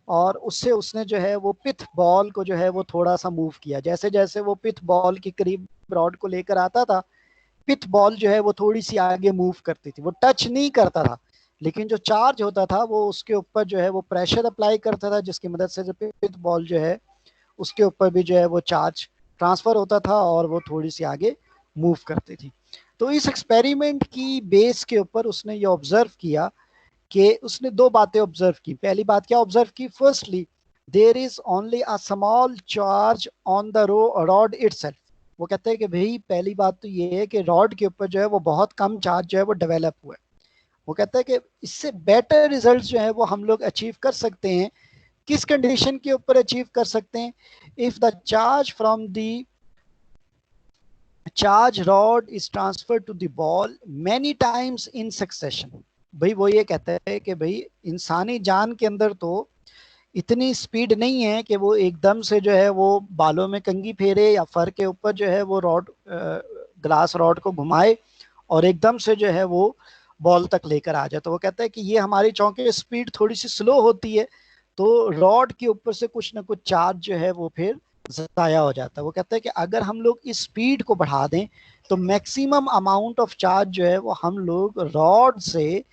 और उससे उसने जो है वो पिथ बॉल को जो है वो थोड़ा सा मूव किया। जैसे जैसे वो पिथ बॉल के करीब रॉड को लेकर आता था, पिथ बॉल जो है वो थोड़ी सी आगे मूव करती थी। वो टच नहीं करता था, लेकिन जो चार्ज होता था वो उसके ऊपर जो है वो प्रेशर अप्लाई करता था, जिसकी मदद से जो पिथ बॉल जो है उसके ऊपर भी जो है वो चार्ज ट्रांसफर होता था और वो थोड़ी सी आगे मूव करती थी। तो इस एक्सपेरिमेंट की बेस के ऊपर उसने ये ऑब्जर्व किया कि उसने दो बातें ऑब्जर्व की। पहली बात क्या ऑब्जर्व की, firstly there is only a small charge on the rod itself. वो कहते हैं कि भाई पहली बात तो ये है कि रॉड के ऊपर जो है वो बहुत कम चार्ज जो है वो डेवलप हुआ है। वो कहता है कि इससे बेटर रिजल्ट जो है वो हम लोग अचीव कर सकते हैं। किस कंडीशन के ऊपर अचीव कर सकते हैं, if the charge from the charge rod is transfer to the ball many times in succession. भाई वो ये कहता है कि भाई इंसानी जान के अंदर तो इतनी स्पीड नहीं है कि वो एकदम से जो है वो बालों में कंघी फेरे या फर के ऊपर जो है वो रॉड ग्लास रॉड को घुमाए और एकदम से जो है वो बॉल तक लेकर आ जाए। तो वो कहता है कि ये हमारी चौंके स्पीड थोड़ी सी स्लो होती है, तो रॉड के ऊपर से कुछ ना कुछ चार्ज जो है वो फिर ज़ाया हो जाता है। वो कहता है कि अगर हम लोग इस स्पीड को बढ़ा दें तो मैक्सिमम अमाउंट ऑफ चार्ज जो है वो हम लोग रॉड से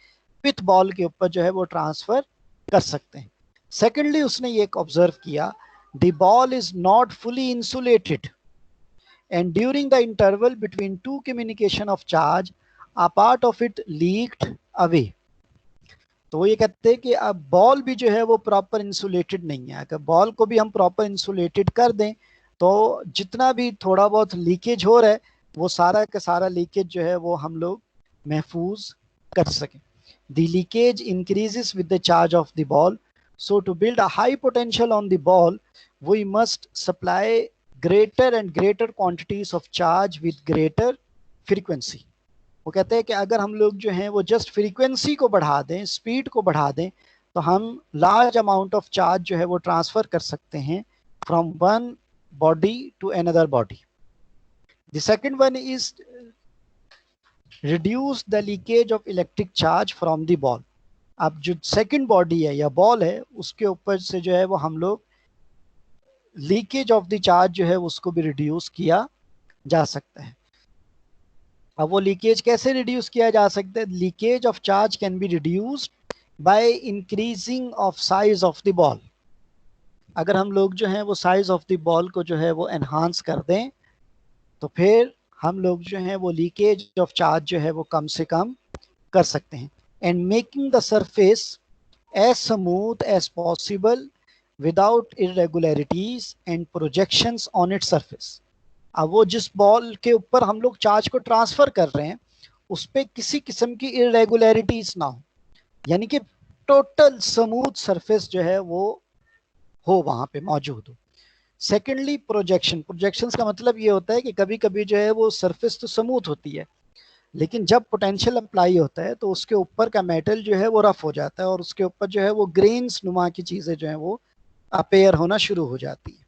पिथ बॉल के ऊपर जो है वो ट्रांसफर कर सकते हैं। सेकेंडली उसने ये ऑब्जर्व किया, the ball is not fully insulated and during the interval between two communication of charge a part of it leaked away। तो वो ये कहते हैं कि अब बॉल भी जो है वो प्रॉपर इंसुलेटेड नहीं है। अगर बॉल को भी हम प्रॉपर इंसुलेटेड कर दें तो जितना भी थोड़ा बहुत लीकेज हो रहा है वो सारा का सारा लीकेज जो है वो हम लोग महफूज कर सकें। The leakage increases with the charge of the ball. So to build a high potential on the ball, we must supply greater and greater quantities of charge with greater frequency। वो कहते हैं कि अगर हम लोग जो हैं वो जस्ट फ्रीक्वेंसी को बढ़ा दें, स्पीड को बढ़ा दें, तो हम लार्ज अमाउंट ऑफ चार्ज जो है वो ट्रांसफर कर सकते हैं from one body to another body. The second one is reduce the leakage of electric charge from the ball. अब जो सेकंड बॉडी है या बॉल है उसके ऊपर से जो है वो हम लोग लीकेज ऑफ द चार्ज जो है उसको भी रिड्यूस किया जा सकता है। अब वो लीकेज कैसे रिड्यूस किया जा सकता है, leakage of charge can be reduced by increasing of size of the ball. अगर हम लोग जो है वो साइज ऑफ द बॉल को जो है वो एनहांस कर दें तो फिर हम लोग जो है वो लीकेज ऑफ चार्ज जो है वो कम से कम कर सकते हैं। And making the surface as smooth as possible without irregularities and projections on its surface. अब वो जिस बॉल के ऊपर हम लोग चार्ज को ट्रांसफर कर रहे हैं उस पर किसी किस्म की इरेगुलरिटीज ना हो, यानी कि टोटल स्मूथ सरफेस जो है वो हो वहां पे मौजूद हो। सेकेंडली प्रोजेक्शन, प्रोजेक्शंस का मतलब ये होता है कि कभी कभी जो है वो सरफेस तो स्मूथ होती है लेकिन जब पोटेंशियल अप्लाई होता है तो उसके ऊपर का मेटल जो है वो रफ हो जाता है और उसके ऊपर जो है वो ग्रेन्स नुमा की चीजें जो है वो अपेयर होना शुरू हो जाती है।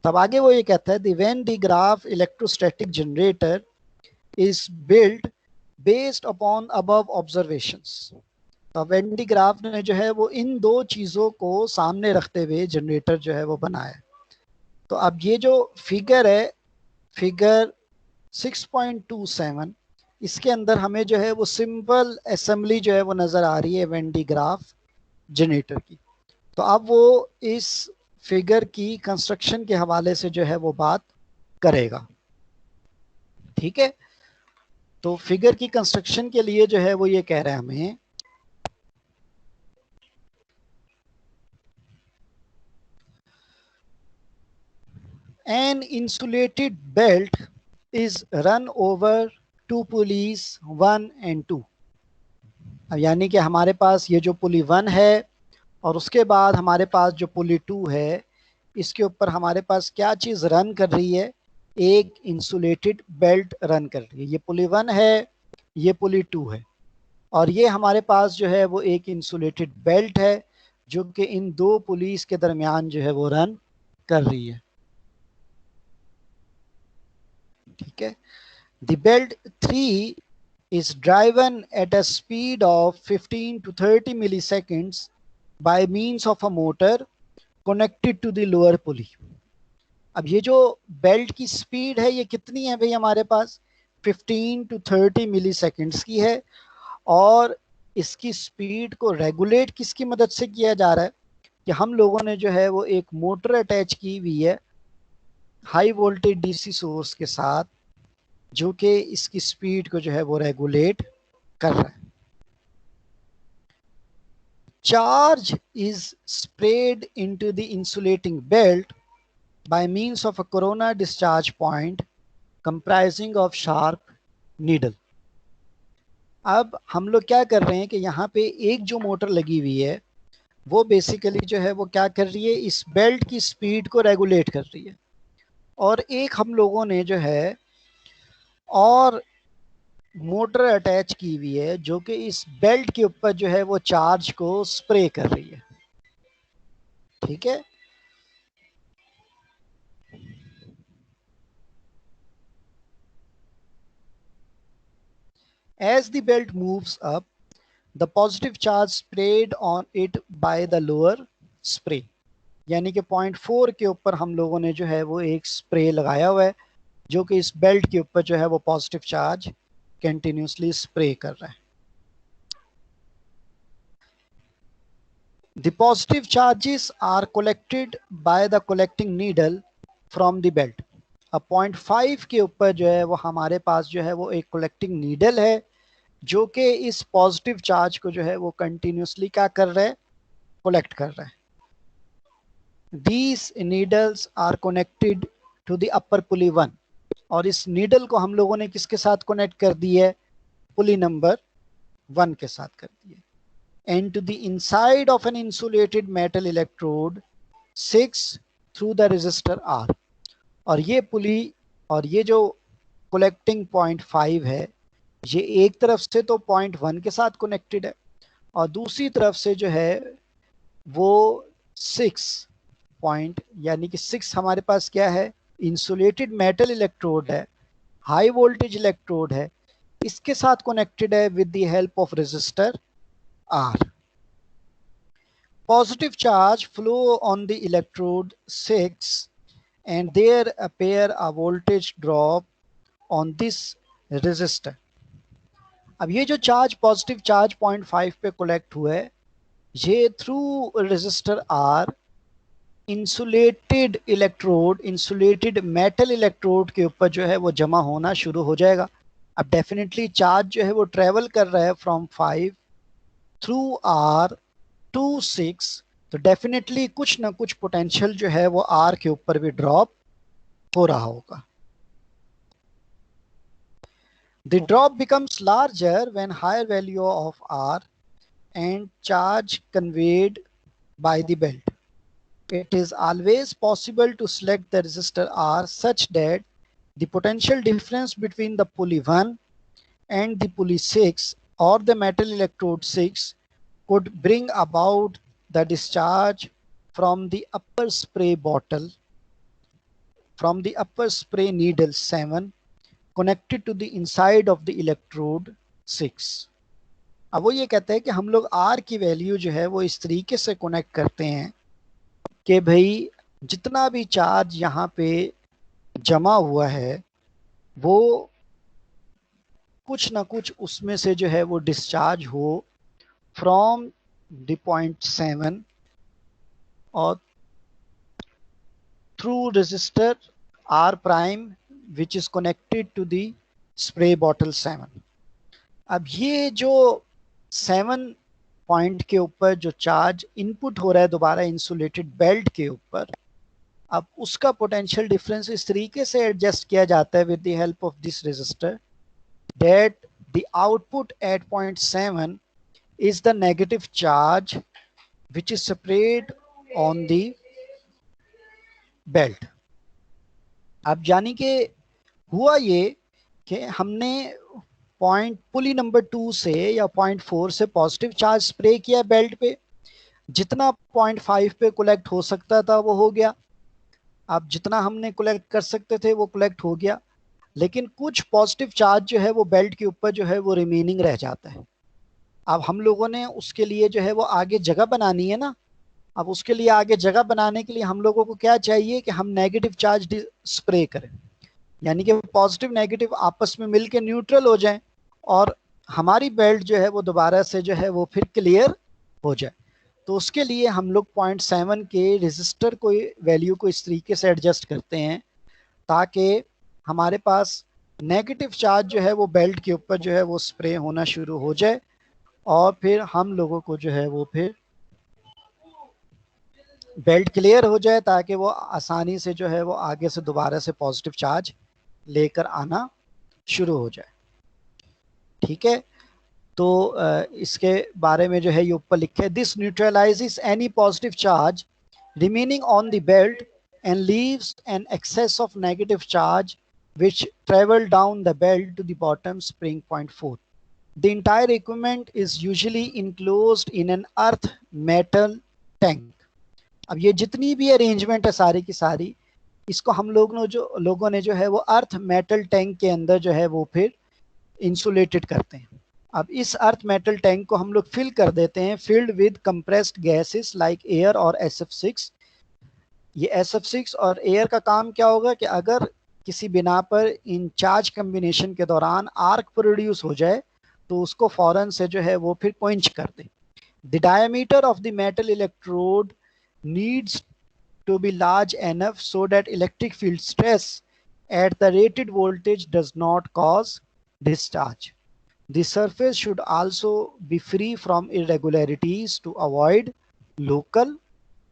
तब आगे वो ये कहता है, when the graph electrostatic generator is built based upon above observations. तो वेन डी ग्राफ ने जो है वो इन दो चीजों को सामने रखते हुए जनरेटर जो है वो बनाया। तो अब ये जो फिगर है, फिगर 6.27, इसके अंदर हमें जो है वो सिंपल असेंबली जो है वो नजर आ रही है वेन डी ग्राफ जनरेटर की। तो अब वो इस फिगर की कंस्ट्रक्शन के हवाले से जो है वो बात करेगा। ठीक है, तो फिगर की कंस्ट्रक्शन के लिए जो है वो ये कह रहे हैं हमें, an insulated belt is run over two pulleys 1 and 2। अब यानी कि हमारे पास ये जो पुली 1 है और उसके बाद हमारे पास जो पुली 2 है, इसके ऊपर हमारे पास क्या चीज़ रन कर रही है, एक इंसुलेटेड बेल्ट रन कर रही है। ये पुली 1 है, ये पुली 2 है, और ये हमारे पास जो है वो एक इंसुलेटेड बेल्ट है जो कि इन दो पुलिस के दरमियान जो है वो रन कर रही है। ठीक है। The belt 3 is driven at a speed of 15 to 30 milliseconds by means of a motor connected to the lower pulley. अब ये जो बेल्ट की स्पीड है ये कितनी है भाई, हमारे पास 15 to 30 मिलीसेकंड्स की है, और इसकी स्पीड को रेगुलेट किसकी मदद से किया जा रहा है कि हम लोगों ने जो है वो एक मोटर अटैच की हुई है हाई वोल्टेज डीसी सोर्स के साथ, जो कि इसकी स्पीड को जो है वो रेगुलेट कर रहा है। Charge is spread into the insulating belt by means of a corona discharge point comprising of sharp needle. अब हम लोग क्या कर रहे हैं कि यहाँ पे एक जो मोटर लगी हुई है वो बेसिकली जो है वो क्या कर रही है, इस बेल्ट की स्पीड को रेगुलेट कर रही है, और एक हम लोगों ने जो है और मोटर अटैच की हुई है जो कि इस बेल्ट के ऊपर जो है वो चार्ज को स्प्रे कर रही है। ठीक है। As the belt moves up, the positive charge sprayed on it by the lower spray, यानी कि 0.4 के ऊपर हम लोगों ने जो है वो एक स्प्रे लगाया हुआ है जो कि इस बेल्ट के ऊपर जो है वो पॉजिटिव चार्ज कंटिन्यूसली स्प्रे कर रहा है। The positive charges are collected by the collecting needle from the belt. अब 0.5 के ऊपर जो है वो हमारे पास जो है वो एक कलेक्टिंग नीडल है जो कि इस पॉजिटिव चार्ज को जो है वो कंटिन्यूसली क्या कर रहा है, कलेक्ट कर रहा है। These needles are connected to the upper pulley 1, और इस नीडल को हम लोगों ने किसके साथ कनेक्ट कर दी है, पुली नंबर 1 के साथ कर दी है। And to the inside of an insulated metal electrode 6 through the resistor R, और ये पुली और ये जो कलेक्टिंग 0.5 है ये एक तरफ से तो 0.1 के साथ कनेक्टेड है और दूसरी तरफ से जो है वो 6 पॉइंट यानी कि 6 हमारे पास क्या है, इंसुलेटेड मेटल इलेक्ट्रोड है, हाई वोल्टेज इलेक्ट्रोड है, इसके साथ कनेक्टेड है with the help of resistor R. Positive charge flow on the electrode 6 and there appear a voltage drop on this resistor. अब ये जो चार्ज पॉजिटिव चार्ज 0.5 पे collect हुआ है ये through resistor R insulated electrode, insulated metal electrode के ऊपर जो है वो जमा होना शुरू हो जाएगा। अब डेफिनेटली चार्ज जो है वो ट्रेवल कर रहा है फ्रॉम 5 थ्रू आर टू 6, तो डेफिनेटली कुछ ना कुछ पोटेंशियल जो है वो आर के ऊपर भी ड्रॉप हो रहा होगा। The drop becomes larger when higher value of R and charge conveyed by the belt. It is always possible to select the resistor R such that the potential difference between the pulley 1 and the pulley 6 or the metal electrode 6 could bring about the discharge from the upper spray bottle, from the upper spray needle 7 connected to the inside of the electrode 6. अब वो ये कहते हैं कि हम लोग R की value जो है वो इस तरीके से कनेक्ट करते हैं कि भाई जितना भी चार्ज यहाँ पे जमा हुआ है वो कुछ ना कुछ उसमें से जो है वो डिस्चार्ज हो फ्रॉम द 0.7 और through resistor R prime which is connected to the spray bottle 7. अब ये जो 7 पॉइंट के ऊपर जो चार्ज इनपुट हो रहा है दोबारा इंसुलेटेड बेल्ट के ऊपर, अब उसका पोटेंशियल डिफरेंस इस तरीके से एडजस्ट किया जाता है with the help of this resistor that the output at 0.7 is the negative charge which is sprayed on the belt. अब यानी कि हुआ ये कि हमने पॉइंट पुली नंबर 2 से या पॉइंट 4 से पॉजिटिव चार्ज स्प्रे किया बेल्ट पे, जितना पॉइंट 5 पे कलेक्ट हो सकता था वो हो गया। अब जितना हमने कलेक्ट कर सकते थे वो कलेक्ट हो गया, लेकिन कुछ पॉजिटिव चार्ज जो है वो बेल्ट के ऊपर जो है वो रिमेनिंग रह जाता है। अब हम लोगों ने उसके लिए जो है वो आगे जगह बनानी है ना। अब उसके लिए आगे जगह बनाने के लिए हम लोगों को क्या चाहिए कि हम नेगेटिव चार्ज स्प्रे करें, यानी कि पॉजिटिव नेगेटिव आपस में मिलकर न्यूट्रल हो जाएं और हमारी बेल्ट जो है वो दोबारा से जो है वो फिर क्लियर हो जाए। तो उसके लिए हम लोग 0.7 के रेजिस्टर को वैल्यू को इस तरीके से एडजस्ट करते हैं ताकि हमारे पास नेगेटिव चार्ज जो है वो बेल्ट के ऊपर जो है वो स्प्रे होना शुरू हो जाए और फिर हम लोगों को जो है वो फिर बेल्ट क्लियर हो जाए ताकि वो आसानी से जो है वो आगे से दोबारा से पॉजिटिव चार्ज लेकर आना शुरू हो जाए। ठीक है, तो इसके बारे में जो है ये ऊपर लिखे है, this neutralises any positive charge remaining on the belt and leaves an excess of negative charge which travel down the belt to the bottom spring point 4. The entire equipment is usually enclosed in an earth metal tank. अब ये जितनी भी arrangement है सारी की सारी, इसको हम लोगों ने जो है वो अर्थ मेटल टैंक के अंदर जो है वो फिर इंसुलेटेड करते हैं। अब इस अर्थ मेटल टैंक को हम लोग फिल कर देते हैं, filled with compressed gases like air और SF6। ये SF6 और एयर का काम क्या होगा कि अगर किसी बिना पर इन चार्ज कम्बिनेशन के दौरान आर्क प्रोड्यूस हो जाए तो उसको फौरन से जो है वो फिर क्वेंच कर दे। The diameter of the metal electrode needs to be large enough so that electric field stress at the rated voltage does not cause discharge. The surface should also be free from irregularities to avoid local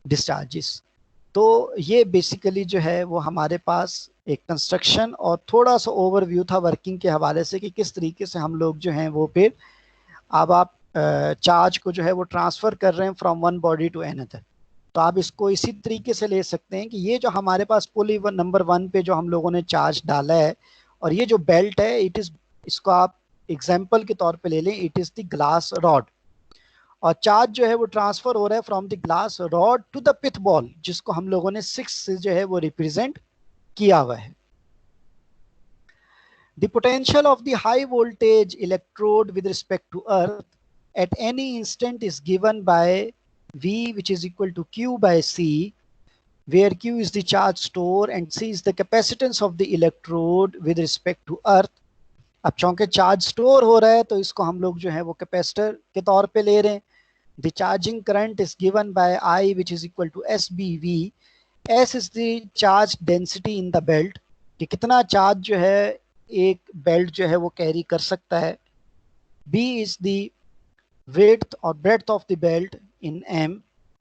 discharges. तो ये basically जो है वो हमारे पास एक construction और थोड़ा सा ओवरव्यू था वर्किंग के हवाले से कि किस तरीके से हम लोग जो हैं वो फिर अब आप चार्ज को जो है वो ट्रांसफ़र कर रहे हैं from one body to another. तो आप इसको इसी तरीके से ले सकते हैं कि ये जो हमारे पास पुली नंबर 1 पे जो हम लोगों ने चार्ज डाला है और ये जो बेल्ट है इट इज़, इसको आप एग्जाम्पल के तौर पर ले लें, it is the glass rod और चार्ज जो है वो ट्रांसफर हो रहा है from the glass rod to the pith ball जिसको हम लोगों ने 6 से जो है वो रिप्रेजेंट किया हुआ है। The potential of the high voltage electrode with respect to earth at any instant is given by V which is equal to Q by C, where Q is the charge store and C is the capacitance of the electrode with respect to earth। अब चूंकि charge store हो रहा है तो इसको हम लोग जो है वो कैपेसिटर के तौर पे ले रहे हैं। The charging current is given bye I which is equal to SBV। S is the charge density in the belt, कि कितना चार्ज जो है एक बेल्ट जो है वो कैरी कर सकता है। B is the width or breadth of the belt in M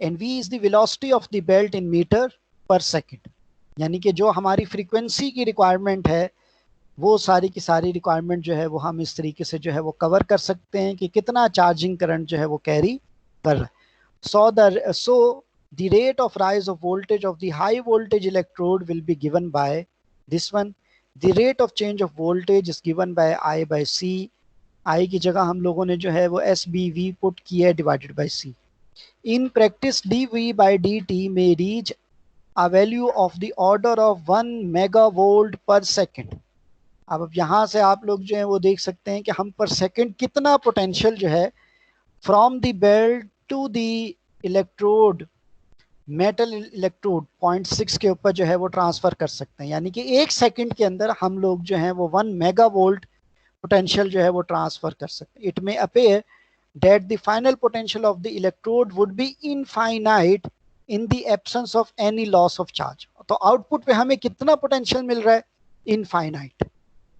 and V is the velocity of the belt in meter per second। यानी कि जो हमारी फ्रीक्वेंसी की रिक्वायरमेंट है वो सारी की सारी रिक्वायरमेंट जो है वो हम इस तरीके से जो है वो कवर कर सकते हैं कि कितना चार्जिंग करंट जो है वो कैरी कर रहा है। So the rate of rise of voltage of the high voltage electrode will be given by this one। The rate of change of voltage is given by I by C। I की जगह हम लोगों ने जो है वो SBV put किया है divided by C। In practice dV by dt may reach a value of the order of 1 megavolt per second। अब यहाँ से आप लोग जो है वो देख सकते हैं कि हम पर सेकंड कितना पोटेंशियल जो है from the belt to the electrode, metal electrode 0.6 के ऊपर जो है वो ट्रांसफर कर सकते हैं। यानी कि एक सेकंड के अंदर हम लोग जो है वो 1 मेगावोल्ट पोटेंशियल जो है वो ट्रांसफर कर सकते हैं। It may appear that the final potential of the electrode would be infinite in the absence of any loss of charge. तो आउटपुट पे हमें कितना पोटेंशियल मिल रहा है? इनफाइनाइट।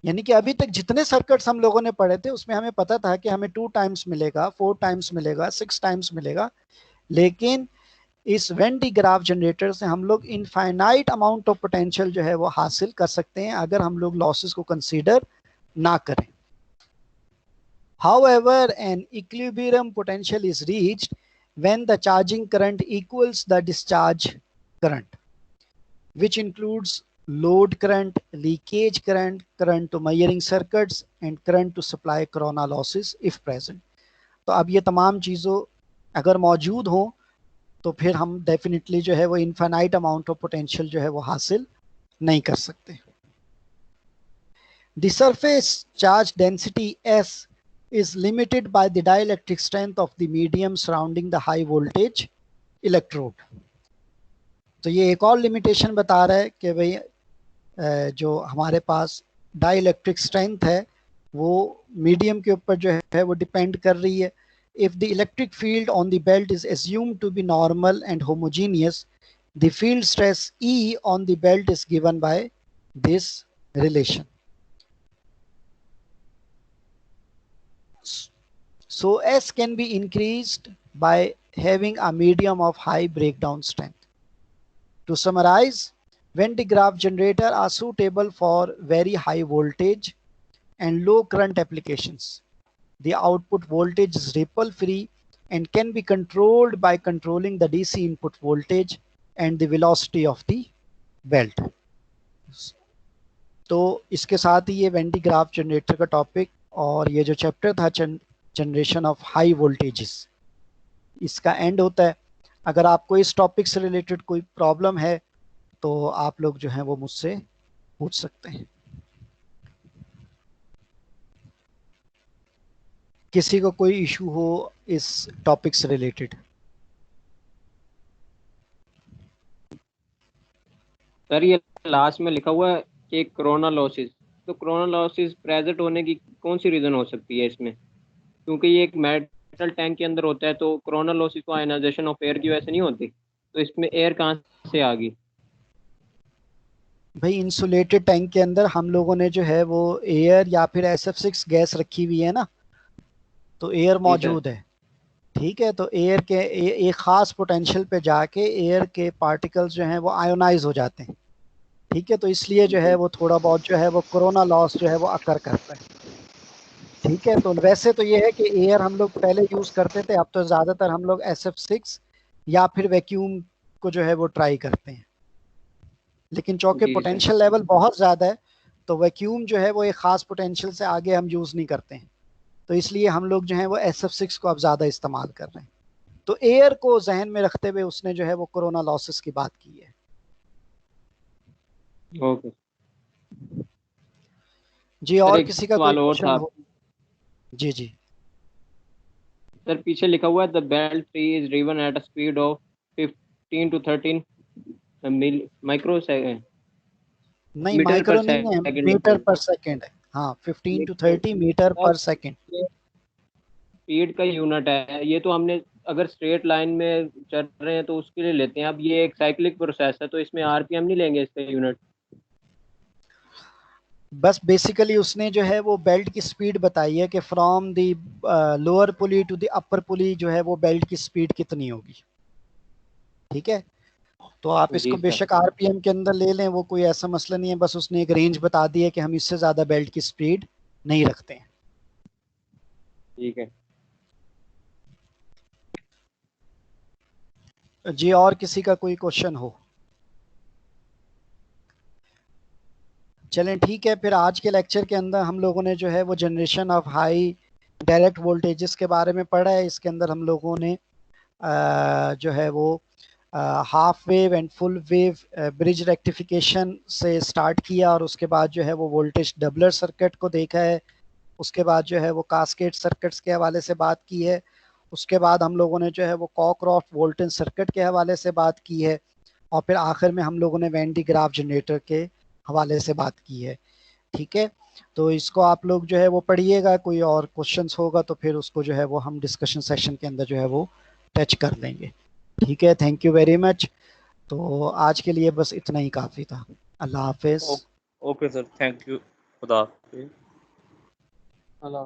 यानी कि अभी तक जितने सर्किट्स हम लोगों ने पढ़े थे उसमें हमें पता था कि हमें 2 टाइम्स मिलेगा, 4 टाइम्स मिलेगा, 6 टाइम्स मिलेगा, लेकिन इस वेन डी ग्राफ जनरेटर से हम लोग इनफाइनाइट अमाउंट ऑफ पोटेंशियल जो है वो हासिल कर सकते हैं अगर हम लोग लॉसेस को कंसीडर ना करें। However, an equilibrium potential is reached when the charging current equals the discharge current, which includes load current, leakage current, current to measuring circuits and current to supply corona losses if present. तो अब ये तमाम चीज़ों अगर मौजूद हो तो फिर हम डेफिनेटली जो है वो इनफाइनाइट अमाउंट ऑफ पोटेंशियल जो है वो हासिल नहीं कर सकते. The surface charge density S is limited by the dielectric strength of the medium surrounding the high voltage electrode. तो ये एक और लिमिटेशन बता रहा है कि भाई जो हमारे पास डाइलेक्ट्रिक स्ट्रेंथ है वो मीडियम के ऊपर जो है वो डिपेंड कर रही है. If the electric field on the belt is assumed to be normal and homogeneous, the field stress E on the belt is given by this relation. So S can be increased by having a medium of high breakdown strength. To summarize, Venn digraph generator are suitable for very high voltage and low current applications. The output voltage is ripple free and can be controlled by controlling the DC input voltage and the velocity of the belt. तो इसके साथ ही ये when digraph generator का topic और ये जो chapter था generation of high voltages इसका एंड होता है. अगर आपको इस टॉपिक से रिलेटेड कोई प्रॉब्लम है तो आप लोग जो है वो मुझसे पूछ सकते हैं. किसी को कोई इशू हो इस टॉपिक से रिलेटेड? सर ये लास्ट में लिखा हुआ है कि कोरोना लॉसेस, तो कोरोना लॉसेस प्रेजेंट होने की कौन सी रीजन हो सकती है इसमें? क्योंकि ये एक मेटल टैंक के अंदर होता है तो कोरोना लॉसेस तो आयनाइजेशन ऑफ एयर की वजह से नहीं होती, तो इसमें एयर कहाँ से आ गई? भाई इंसुलेटेड टैंक के अंदर हम लोगों ने जो है वो एयर या फिर SF6 गैस रखी हुई है ना, तो एयर मौजूद है. ठीक है, तो एयर के एक खास पोटेंशियल पे जाके एयर के पार्टिकल्स जो हैं वो आयोनाइज हो जाते हैं. ठीक है, तो इसलिए जो है वो थोड़ा बहुत जो है वो कोरोना लॉस जो है वो अकर करता है. ठीक है, तो वैसे तो ये है कि एयर हम लोग पहले यूज करते थे, अब तो ज्यादातर हम लोग SF6 या फिर वैक्यूम को जो है वो ट्राई करते हैं. लेकिन चूंकि पोटेंशियल लेवल बहुत ज्यादा है तो वैक्यूम जो है वो एक खास पोटेंशियल से आगे हम यूज नहीं करते हैं, तो इसलिए हम लोग जो है वो SF6 को अब ज्यादा इस्तेमाल कर रहे हैं. तो एयर को जहन में रखते हुए उसने जो है वो कोरोना लॉसेस की बात की है. ओके जी, और किसी का कोई क्वेश्चन हो? जी जी सर, पीछे लिखा हुआ है the belt tree is driven at a speed of 15 to 13 micro second. नहीं, माइक्रो नहीं है, मीटर पर सेकंड है. हाँ, 15 to 30 मीटर पर सेकंड स्पीड का यूनिट है. ये तो हमने अगर स्ट्रेट लाइन में चल रहे हैं तो उसके लिए लेते हैं. अब ये एक साइक्लिक प्रोसेस है तो इसमें RPM नहीं लेंगे इसका यूनिट. बस बेसिकली उसने जो है वो बेल्ट की स्पीड बताई है कि from the lower pulley to the upper pulley जो है वो बेल्ट की स्पीड कितनी होगी. ठीक है, तो आप इसको बेशक RPM के अंदर ले लें, वो कोई ऐसा मसला नहीं है. बस उसने एक रेंज बता दी है कि हम इससे ज्यादा बेल्ट की स्पीड नहीं रखते हैं. ठीक है जी, और किसी का कोई क्वेश्चन हो? चलें ठीक है, फिर आज के लेक्चर के अंदर हम लोगों ने जो है वो generation of high direct voltages के बारे में पढ़ा है. इसके अंदर हम लोगों ने जो है वो half wave and full wave bridge rectification से स्टार्ट किया और उसके बाद जो है वो वोल्टेज डबलर सर्किट को देखा है. उसके बाद जो है वो कास्केड सर्किट्स के हवाले से बात की है. उसके बाद हम लोगों ने जो है वो कॉक्रॉफ्ट वोल्टेज सर्किट के हवाले से बात की है और फिर आखिर में हम लोगों ने वेन डिग्राफ जनरेटर के हवाले से बात की है. ठीक है, तो इसको आप लोग जो है वो पढ़िएगा. कोई और क्वेश्चंस होगा तो फिर उसको जो है वो हम डिस्कशन सेशन के अंदर जो है वो टच कर लेंगे. ठीक है, थैंक यू वेरी मच. तो आज के लिए बस इतना ही काफ़ी था. अल्लाह हाफिज़. Okay sir, thank you. खुदा हाफिज़. अल्लाह.